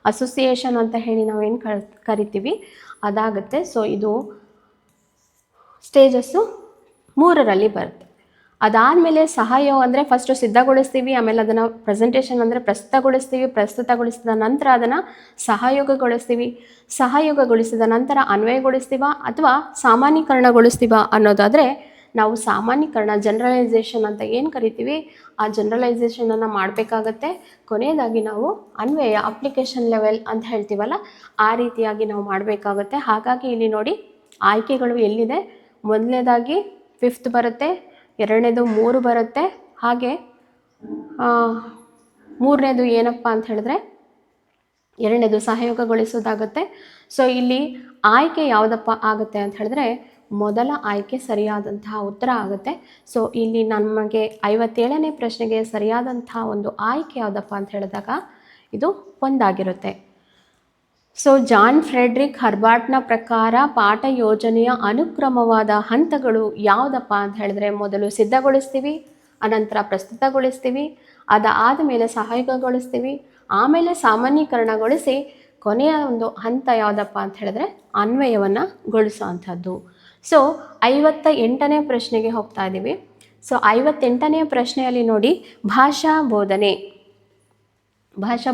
Speaker 1: ಅಸೋಸಿಯೇಷನ್ ಅಂತ ಹೇಳಿ ನಾವೇನು ಕರಿತೀವಿ ಅದಾಗುತ್ತೆ. ಸೊ ಇದು ಸ್ಟೇಜಸ್ಸು 3ರಲ್ಲಿ ಬರುತ್ತೆ. ಅದಾದಮೇಲೆ ಸಹಯೋಗ ಅಂದರೆ ಫಸ್ಟು ಸಿದ್ಧಗೊಳಿಸ್ತೀವಿ, ಆಮೇಲೆ ಅದನ್ನು ಪ್ರೆಸೆಂಟೇಷನ್ ಅಂದರೆ ಪ್ರಸ್ತುತಗೊಳಿಸಿದ ನಂತರ ಅದನ್ನು ಸಹಯೋಗಗೊಳಿಸಿದ ನಂತರ ಅನ್ವಯಗೊಳಿಸ್ತೀವ ಅಥವಾ ಸಾಮಾನ್ಯೀಕರಣಗೊಳಿಸ್ತೀವ ಅನ್ನೋದಾದರೆ, ನಾವು ಸಾಮಾನ್ಯೀಕರಣ, ಜನರಲೈಸೇಷನ್ ಅಂತ ಏನು ಕರಿತೀವಿ ಆ ಜನರಲೈಸೇಷನನ್ನು ಮಾಡಬೇಕಾಗತ್ತೆ. ಕೊನೆಯದಾಗಿ ನಾವು ಅನ್ವಯ, ಅಪ್ಲಿಕೇಶನ್ ಲೆವೆಲ್ ಅಂತ ಹೇಳ್ತೀವಲ್ಲ, ಆ ರೀತಿಯಾಗಿ ನಾವು ಮಾಡಬೇಕಾಗತ್ತೆ. ಹಾಗಾಗಿ ಇಲ್ಲಿ ನೋಡಿ ಆಯ್ಕೆಗಳು ಎಲ್ಲಿದೆ? ಮೊದಲನೇದಾಗಿ 5th ಬರುತ್ತೆ, 2ನೇದು 3 ಬರುತ್ತೆ, ಹಾಗೆ 3ನೇದು ಏನಪ್ಪ ಅಂತ ಹೇಳಿದ್ರೆ 2ನೇದು ಸಹಯೋಗಗೊಳಿಸೋದಾಗುತ್ತೆ. ಸೊ ಇಲ್ಲಿ ಆಯ್ಕೆ ಯಾವುದಪ್ಪ ಆಗುತ್ತೆ ಅಂತ ಹೇಳಿದ್ರೆ ಮೊದಲ ಆಯ್ಕೆ ಸರಿಯಾದಂತಹ ಉತ್ತರ ಆಗುತ್ತೆ. ಸೊ ಇಲ್ಲಿ ನಮಗೆ 57ನೇ ಪ್ರಶ್ನೆಗೆ ಸರಿಯಾದಂತಹ ಒಂದು ಆಯ್ಕೆ ಯಾವುದಪ್ಪ ಅಂತ ಹೇಳಿದಾಗ ಇದು 1 ಆಗಿರುತ್ತೆ. ಸೊ ಜಾನ್ ಫ್ರೆಡ್ರಿಕ್ ಹರ್ಬರ್ಟ್ನ ಪ್ರಕಾರ ಪಾಠ ಯೋಜನೆಯ ಅನುಕ್ರಮವಾದ ಹಂತಗಳು ಯಾವುದಪ್ಪ ಅಂತ ಹೇಳಿದ್ರೆ, ಮೊದಲು ಸಿದ್ಧಗೊಳಿಸ್ತೀವಿ, ಅನಂತರ ಪ್ರಸ್ತುತಗೊಳಿಸ್ತೀವಿ, ಅದಾದ ಮೇಲೆ ಸಹಯೋಗಗೊಳಿಸ್ತೀವಿ, ಆಮೇಲೆ ಸಾಮಾನ್ಯೀಕರಣಗೊಳಿಸಿ ಕೊನೆಯ ಒಂದು ಹಂತ ಯಾವುದಪ್ಪ ಅಂತ ಹೇಳಿದ್ರೆ ಅನ್ವಯವನ್ನು ಗೊಳಿಸೋ ಅಂಥದ್ದು. ಸೊ 58ನೇ ಪ್ರಶ್ನೆಗೆ ಹೋಗ್ತಾ ಇದ್ದೀವಿ. ಸೊ 58ನೇ ಪ್ರಶ್ನೆಯಲ್ಲಿ ನೋಡಿ, ಭಾಷಾ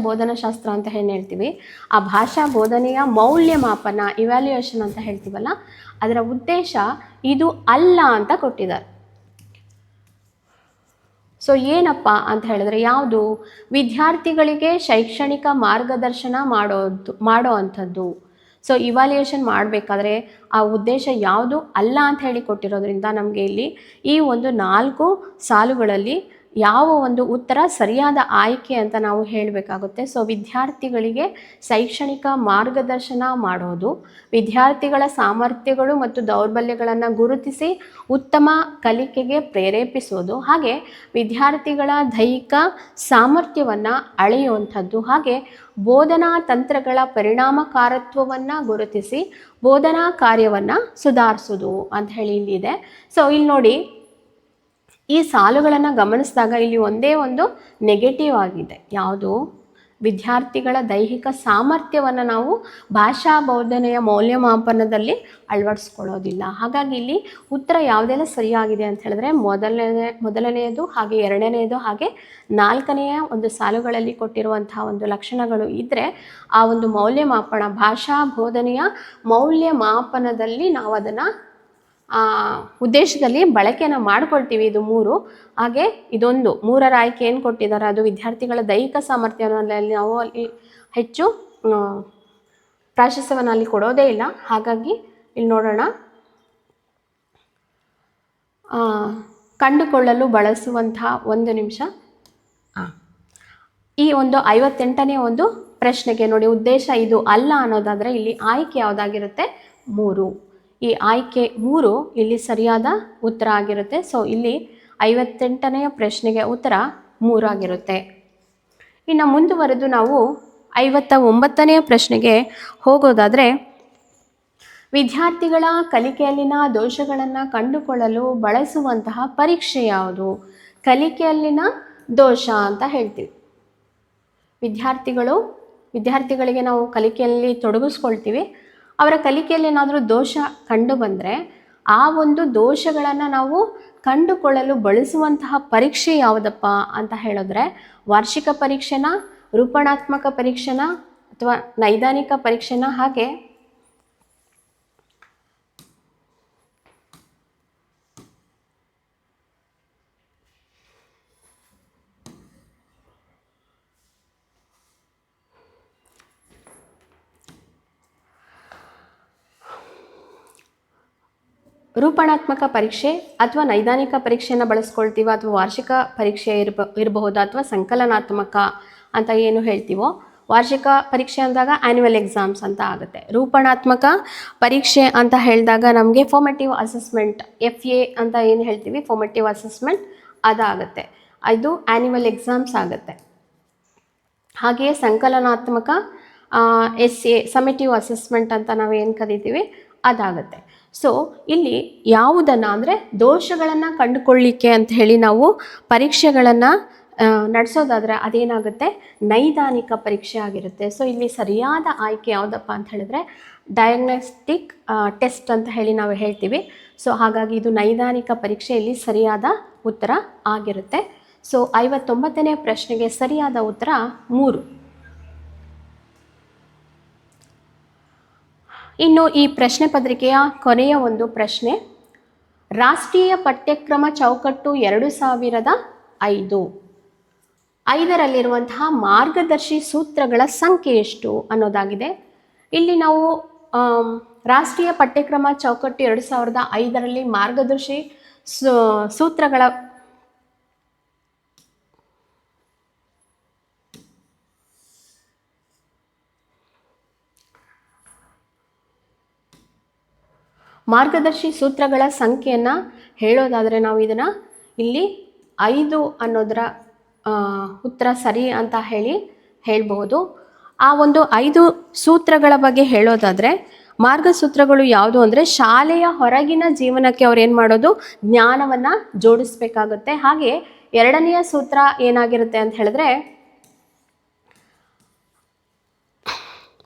Speaker 1: ಬೋಧನಾ ಶಾಸ್ತ್ರ ಅಂತ ಏನು ಹೇಳ್ತೀವಿ, ಆ ಭಾಷಾ ಬೋಧನೆಯ ಮೌಲ್ಯಮಾಪನ, ಇವ್ಯಾಲ್ಯೂಯೇಷನ್ ಅಂತ ಹೇಳ್ತೀವಲ್ಲ, ಅದರ ಉದ್ದೇಶ ಇದು ಅಲ್ಲ ಅಂತ ಕೊಟ್ಟಿದ್ದಾರೆ. ಸೊ ಏನಪ್ಪ ಅಂತ ಹೇಳಿದ್ರೆ ಯಾವುದು? ವಿದ್ಯಾರ್ಥಿಗಳಿಗೆ ಶೈಕ್ಷಣಿಕ ಮಾರ್ಗದರ್ಶನ ಮಾಡೋ ಅಂಥದ್ದು. ಸೊ ಇವ್ಯಾಲ್ಯೂಯೇಷನ್ ಮಾಡಬೇಕಾದ್ರೆ ಆ ಉದ್ದೇಶ ಯಾವುದು ಅಲ್ಲ ಅಂತ ಹೇಳಿ ಕೊಟ್ಟಿರೋದ್ರಿಂದ ನಮಗೆ ಇಲ್ಲಿ ಈ ಒಂದು 4 ಸಾಲುಗಳಲ್ಲಿ ಯಾವ ಒಂದು ಉತ್ತರ ಸರಿಯಾದ ಆಯ್ಕೆ ಅಂತ ನಾವು ಹೇಳಬೇಕಾಗುತ್ತೆ. ಸೊ ವಿದ್ಯಾರ್ಥಿಗಳಿಗೆ ಶೈಕ್ಷಣಿಕ ಮಾರ್ಗದರ್ಶನ ಮಾಡೋದು, ವಿದ್ಯಾರ್ಥಿಗಳ ಸಾಮರ್ಥ್ಯಗಳು ಮತ್ತು ದೌರ್ಬಲ್ಯಗಳನ್ನು ಗುರುತಿಸಿ ಉತ್ತಮ ಕಲಿಕೆಗೆ ಪ್ರೇರೇಪಿಸೋದು, ಹಾಗೆ ವಿದ್ಯಾರ್ಥಿಗಳ ದೈಹಿಕ ಸಾಮರ್ಥ್ಯವನ್ನು ಅಳೆಯುವಂಥದ್ದು, ಹಾಗೆ ಬೋಧನಾ ತಂತ್ರಗಳ ಪರಿಣಾಮಕಾರತ್ವವನ್ನು ಗುರುತಿಸಿ ಬೋಧನಾ ಕಾರ್ಯವನ್ನು ಸುಧಾರಿಸೋದು ಅಂತ ಹೇಳಿ ಇಲ್ಲಿದೆ. ಸೊ ಇಲ್ಲಿ ನೋಡಿ, ಈ ಸಾಲುಗಳನ್ನು ಗಮನಿಸಿದಾಗ ಇಲ್ಲಿ ಒಂದೇ ಒಂದು ನೆಗೆಟಿವ್ ಆಗಿದೆ. ಯಾವುದು? ವಿದ್ಯಾರ್ಥಿಗಳ ದೈಹಿಕ ಸಾಮರ್ಥ್ಯವನ್ನು ನಾವು ಭಾಷಾ ಬೋಧನೆಯ ಮೌಲ್ಯಮಾಪನದಲ್ಲಿ ಅಳವಡಿಸ್ಕೊಳ್ಳೋದಿಲ್ಲ. ಹಾಗಾಗಿ ಇಲ್ಲಿ ಉತ್ತರ ಯಾವುದೆಲ್ಲ ಸರಿಯಾಗಿದೆ ಅಂತ ಹೇಳಿದ್ರೆ ಮೊದಲನೆಯದು, ಹಾಗೆ 2ನೇದು, ಹಾಗೆ 4ನೆಯ ಒಂದು ಸಾಲುಗಳಲ್ಲಿ ಕೊಟ್ಟಿರುವಂತಹ ಒಂದು ಲಕ್ಷಣಗಳು ಇದ್ದರೆ ಆ ಒಂದು ಮೌಲ್ಯಮಾಪನ, ಭಾಷಾ ಬೋಧನೆಯ ಮೌಲ್ಯಮಾಪನದಲ್ಲಿ ನಾವು ಅದನ್ನು ಉದ್ದೇಶದಲ್ಲಿ ಬಳಕೆಯನ್ನು ಮಾಡ್ಕೊಳ್ತೀವಿ. ಇದು 3. ಹಾಗೆ ಇದೊಂದು 3ರ ಆಯ್ಕೆ ಏನು ಕೊಟ್ಟಿದ್ದಾರೆ, ಅದು ವಿದ್ಯಾರ್ಥಿಗಳ ದೈಹಿಕ ಸಾಮರ್ಥ್ಯವನ್ನು ನಾವು ಅಲ್ಲಿ ಹೆಚ್ಚು ಪ್ರಾಶಸ್ತ್ಯವನ್ನು ಅಲ್ಲಿ ಕೊಡೋದೇ ಇಲ್ಲ. ಹಾಗಾಗಿ ಇಲ್ಲಿ ನೋಡೋಣ, ಕಂಡುಕೊಳ್ಳಲು ಬಳಸುವಂತಹ 1 ನಿಮಿಷ. ಈ ಒಂದು 58ನೇ ಒಂದು ಪ್ರಶ್ನೆಗೆ ನೋಡಿ, ಉದ್ದೇಶ ಇದು ಅಲ್ಲ ಅನ್ನೋದಾದರೆ ಇಲ್ಲಿ ಆಯ್ಕೆ ಯಾವುದಾಗಿರುತ್ತೆ? 3. ಈ ಆಯ್ಕೆ 3 ಇಲ್ಲಿ ಸರಿಯಾದ ಉತ್ತರ ಆಗಿರುತ್ತೆ. ಸೊ ಇಲ್ಲಿ 58ನೇ ಪ್ರಶ್ನೆಗೆ ಉತ್ತರ 3 ಆಗಿರುತ್ತೆ. ಇನ್ನು ಮುಂದುವರೆದು ನಾವು 59ನೇ ಪ್ರಶ್ನೆಗೆ ಹೋಗೋದಾದರೆ, ವಿದ್ಯಾರ್ಥಿಗಳ ಕಲಿಕೆಯಲ್ಲಿನ ದೋಷಗಳನ್ನು ಕಂಡುಕೊಳ್ಳಲು ಬಳಸುವಂತಹ ಪರೀಕ್ಷೆ ಯಾವುದು? ಕಲಿಕೆಯಲ್ಲಿನ ದೋಷ ಅಂತ ಹೇಳ್ತೀವಿ. ವಿದ್ಯಾರ್ಥಿಗಳಿಗೆ ನಾವು ಕಲಿಕೆಯಲ್ಲಿ ತೊಡಗಿಸ್ಕೊಳ್ತೀವಿ. ಅವರ ಕಲಿಕೆಯಲ್ಲಿ ಏನಾದರೂ ದೋಷ ಕಂಡು ಬಂದರೆ ಆ ಒಂದು ದೋಷಗಳನ್ನು ನಾವು ಕಂಡುಕೊಳ್ಳಲು ಬಳಸುವಂತಹ ಪರೀಕ್ಷೆ ಯಾವುದಪ್ಪ ಅಂತ ಹೇಳಿದ್ರೆ, ವಾರ್ಷಿಕ ಪರೀಕ್ಷೆನ, ರೂಪಣಾತ್ಮಕ ಪರೀಕ್ಷೆನ ಅಥವಾ ನೈದಾನಿಕ ಪರೀಕ್ಷೆನ, ಹಾಗೆ ರೂಪಣಾತ್ಮಕ ಪರೀಕ್ಷೆ ಅಥವಾ ನೈದಾನಿಕ ಪರೀಕ್ಷೆಯನ್ನು ಬಳಸ್ಕೊಳ್ತೀವ, ಅಥವಾ ವಾರ್ಷಿಕ ಪರೀಕ್ಷೆ ಇರಬಹುದು, ಅಥವಾ ಸಂಕಲನಾತ್ಮಕ ಅಂತ ಏನು ಹೇಳ್ತೀವೋ. ವಾರ್ಷಿಕ ಪರೀಕ್ಷೆ ಅಂದಾಗ ಆ್ಯನ್ಯುವಲ್ ಎಕ್ಸಾಮ್ಸ್ ಅಂತ ಆಗುತ್ತೆ. ರೂಪಣಾತ್ಮಕ ಪರೀಕ್ಷೆ ಅಂತ ಹೇಳಿದಾಗ ನಮಗೆ ಫಾರ್ಮೇಟಿವ್ ಅಸೆಸ್ಮೆಂಟ್, FA ಅಂತ ಏನು ಹೇಳ್ತೀವಿ, ಫಾರ್ಮೇಟಿವ್ ಅಸೆಸ್ಮೆಂಟ್ ಅದಾಗುತ್ತೆ. ಇದು ಆ್ಯನ್ಯುವಲ್ ಎಕ್ಸಾಮ್ಸ್ ಆಗುತ್ತೆ. ಹಾಗೆಯೇ ಸಂಕಲನಾತ್ಮಕ SA ಸಮೇಟಿವ್ ಅಸೆಸ್ಮೆಂಟ್ ಅಂತ ನಾವು ಏನು ಕರಿತೀವಿ ಅದಾಗುತ್ತೆ. ಸೊ ಇಲ್ಲಿ ಯಾವುದನ್ನು ಅಂದರೆ ದೋಷಗಳನ್ನು ಕಂಡುಕೊಳ್ಳಿಕ್ಕೆ ಅಂತ ಹೇಳಿ ನಾವು ಪರೀಕ್ಷೆಗಳನ್ನು ನಡೆಸೋದಾದರೆ ಅದೇನಾಗುತ್ತೆ, ನೈದಾನಿಕ ಪರೀಕ್ಷೆ ಆಗಿರುತ್ತೆ. ಸೊ ಇಲ್ಲಿ ಸರಿಯಾದ ಆಯ್ಕೆ ಯಾವುದಪ್ಪ ಅಂತ ಹೇಳಿದ್ರೆ ಡಯಾಗ್ನೋಸ್ಟಿಕ್ ಟೆಸ್ಟ್ ಅಂತ ಹೇಳಿ ನಾವು ಹೇಳ್ತೀವಿ. ಸೊ ಹಾಗಾಗಿ ಇದು ನೈದಾನಿಕ ಪರೀಕ್ಷೆಯಲ್ಲಿ ಸರಿಯಾದ ಉತ್ತರ ಆಗಿರುತ್ತೆ. ಸೊ 59ನೇ ಪ್ರಶ್ನೆಗೆ ಸರಿಯಾದ ಉತ್ತರ 3. ಇನ್ನು ಈ ಪ್ರಶ್ನೆ ಪತ್ರಿಕೆಯ ಕೊನೆಯ ಒಂದು ಪ್ರಶ್ನೆ, ರಾಷ್ಟ್ರೀಯ ಪಠ್ಯಕ್ರಮ ಚೌಕಟ್ಟು 2005 5ರಲ್ಲಿರುವಂತಹ ಮಾರ್ಗದರ್ಶಿ ಸೂತ್ರಗಳ ಸಂಖ್ಯೆ ಎಷ್ಟು ಅನ್ನೋದಾಗಿದೆ. ಇಲ್ಲಿ ನಾವು ರಾಷ್ಟ್ರೀಯ ಪಠ್ಯಕ್ರಮ ಚೌಕಟ್ಟು 2005ರಲ್ಲಿ ಮಾರ್ಗದರ್ಶಿ ಸೂತ್ರಗಳ ಸಂಖ್ಯೆಯನ್ನು ಹೇಳೋದಾದರೆ ನಾವು ಇದನ್ನು ಇಲ್ಲಿ 5 ಅನ್ನೋದರ ಉತ್ತರ ಸರಿ ಅಂತ ಹೇಳ್ಬಹುದು. ಆ ಒಂದು 5 ಸೂತ್ರಗಳ ಬಗ್ಗೆ ಹೇಳೋದಾದರೆ, ಮಾರ್ಗಸೂತ್ರಗಳು ಯಾವುದು ಅಂದರೆ ಶಾಲೆಯ ಹೊರಗಿನ ಜೀವನಕ್ಕೆ ಅವ್ರು ಏನು ಮಾಡೋದು, ಜ್ಞಾನವನ್ನು ಜೋಡಿಸ್ಬೇಕಾಗುತ್ತೆ. ಹಾಗೆ 2ನೆಯ ಸೂತ್ರ ಏನಾಗಿರುತ್ತೆ ಅಂತ ಹೇಳಿದ್ರೆ,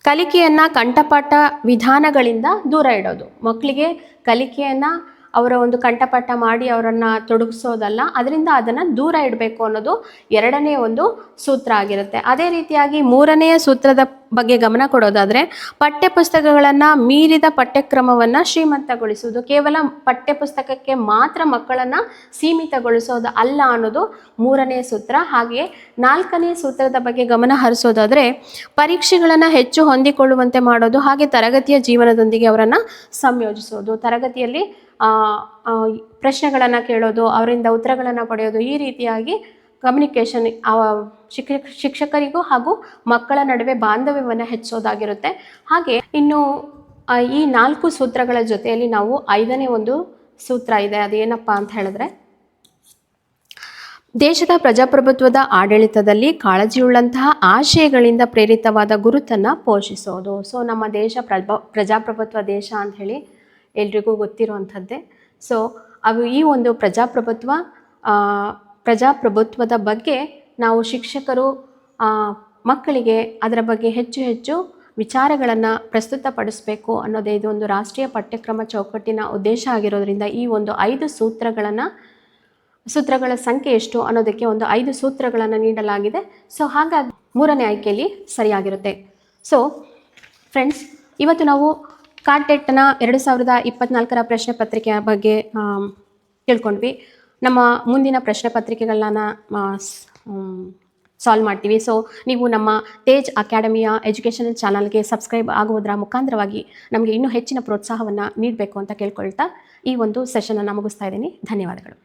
Speaker 1: ಕಲಿಕೆಯನ್ನು ಕಂಠಪಾಠ ವಿಧಾನಗಳಿಂದ ದೂರ ಇಡೋದು. ಮಕ್ಕಳಿಗೆ ಕಲಿಕೆಯನ್ನು ಅವರ ಒಂದು ಕಂಠಪಾಠ ಮಾಡಿ ಅವರನ್ನು ತೊಡಗಿಸೋದಲ್ಲ, ಅದರಿಂದ ಅದನ್ನು ದೂರ ಇಡಬೇಕು ಅನ್ನೋದು 2ನೇ ಒಂದು ಸೂತ್ರ ಆಗಿರುತ್ತೆ. ಅದೇ ರೀತಿಯಾಗಿ 3ನೆಯ ಸೂತ್ರದ ಬಗ್ಗೆ ಗಮನ ಕೊಡೋದಾದರೆ, ಪಠ್ಯಪುಸ್ತಕಗಳನ್ನು ಮೀರಿದ ಪಠ್ಯಕ್ರಮವನ್ನು ಶ್ರೀಮಂತಗೊಳಿಸುವುದು. ಕೇವಲ ಪಠ್ಯಪುಸ್ತಕಕ್ಕೆ ಮಾತ್ರ ಮಕ್ಕಳನ್ನು ಸೀಮಿತಗೊಳಿಸೋದು ಅಲ್ಲ ಅನ್ನೋದು 3ನೇ ಸೂತ್ರ. ಹಾಗೆಯೇ 4ನೇ ಸೂತ್ರದ ಬಗ್ಗೆ ಗಮನ ಹರಿಸೋದಾದರೆ, ಪರೀಕ್ಷೆಗಳನ್ನು ಹೆಚ್ಚು ಹೊಂದಿಕೊಳ್ಳುವಂತೆ ಮಾಡೋದು, ಹಾಗೆ ತರಗತಿಯ ಜೀವನದೊಂದಿಗೆ ಅವರನ್ನು ಸಂಯೋಜಿಸೋದು. ತರಗತಿಯಲ್ಲಿ ಪ್ರಶ್ನೆಗಳನ್ನು ಕೇಳೋದು, ಅವರಿಂದ ಉತ್ತರಗಳನ್ನು ಪಡೆಯೋದು, ಈ ರೀತಿಯಾಗಿ ಕಮ್ಯುನಿಕೇಷನ್ ಶಿಕ್ಷಕರಿಗೂ ಹಾಗೂ ಮಕ್ಕಳ ನಡುವೆ ಬಾಂಧವ್ಯವನ್ನು ಹೆಚ್ಚೋದಾಗಿರುತ್ತೆ. ಹಾಗೆ ಇನ್ನು ಈ 4 ಸೂತ್ರಗಳ ಜೊತೆಯಲ್ಲಿ ನಾವು 5ನೇ ಒಂದು ಸೂತ್ರ ಇದೆ. ಅದೇನಪ್ಪ ಅಂತ ಹೇಳಿದ್ರೆ, ದೇಶದ ಪ್ರಜಾಪ್ರಭುತ್ವದ ಆಡಳಿತದಲ್ಲಿ ಕಾಳಜಿಯುಳ್ಳಂತಹ ಆಶಯಗಳಿಂದ ಪ್ರೇರಿತವಾದ ಗುರುತನ್ನು ಪೋಷಿಸೋದು. ಸೊ ನಮ್ಮ ದೇಶ ಪ್ರಜಾಪ್ರಭುತ್ವ ದೇಶ ಅಂತ ಹೇಳಿ ಎಲ್ರಿಗೂ ಗೊತ್ತಿರುವಂಥದ್ದೇ. ಸೊ ಈ ಒಂದು ಪ್ರಜಾಪ್ರಭುತ್ವದ ಬಗ್ಗೆ ನಾವು ಶಿಕ್ಷಕರು ಮಕ್ಕಳಿಗೆ ಅದರ ಬಗ್ಗೆ ಹೆಚ್ಚು ವಿಚಾರಗಳನ್ನು ಪ್ರಸ್ತುತಪಡಿಸಬೇಕು ಅನ್ನೋದೇ ಇದು ಒಂದು ರಾಷ್ಟ್ರೀಯ ಪಠ್ಯಕ್ರಮ ಚೌಕಟ್ಟಿನ ಉದ್ದೇಶ ಆಗಿರೋದ್ರಿಂದ ಈ ಒಂದು 5 ಸೂತ್ರಗಳ ಸಂಖ್ಯೆ ಎಷ್ಟು ಅನ್ನೋದಕ್ಕೆ ಒಂದು 5 ಸೂತ್ರಗಳನ್ನು ನೀಡಲಾಗಿದೆ. ಸೊ ಹಾಗಾಗಿ 3ನೇ ಆಯ್ಕೆಯಲ್ಲಿ ಸರಿಯಾಗಿರುತ್ತೆ. ಸೊ ಫ್ರೆಂಡ್ಸ್, ಇವತ್ತು ನಾವು ಕಾರ್ಟೆಟ್ನ 2024ರ ಪ್ರಶ್ನೆ ಪತ್ರಿಕೆಯ ಬಗ್ಗೆ ತಿಳ್ಕೊಂಡ್ವಿ. ನಮ್ಮ ಮುಂದಿನ ಪ್ರಶ್ನೆ ಪತ್ರಿಕೆಗಳನ್ನ ಸಾಲ್ವ್ ಮಾಡ್ತೀವಿ. ಸೊ ನೀವು ನಮ್ಮ ತೇಜ್ ಅಕಾಡೆಮಿಯ ಎಜುಕೇಷನಲ್ ಚಾನಲ್ಗೆ ಸಬ್ಸ್ಕ್ರೈಬ್ ಆಗುವುದರ ಮುಖಾಂತರವಾಗಿ ನಮಗೆ ಇನ್ನೂ ಹೆಚ್ಚಿನ ಪ್ರೋತ್ಸಾಹವನ್ನು ನೀಡಬೇಕು ಅಂತ ಕೇಳ್ಕೊಳ್ತಾ ಈ ಒಂದು ಸೆಷನನ್ನು ಮುಗಿಸ್ತಾ ಇದ್ದೀನಿ. ಧನ್ಯವಾದಗಳು.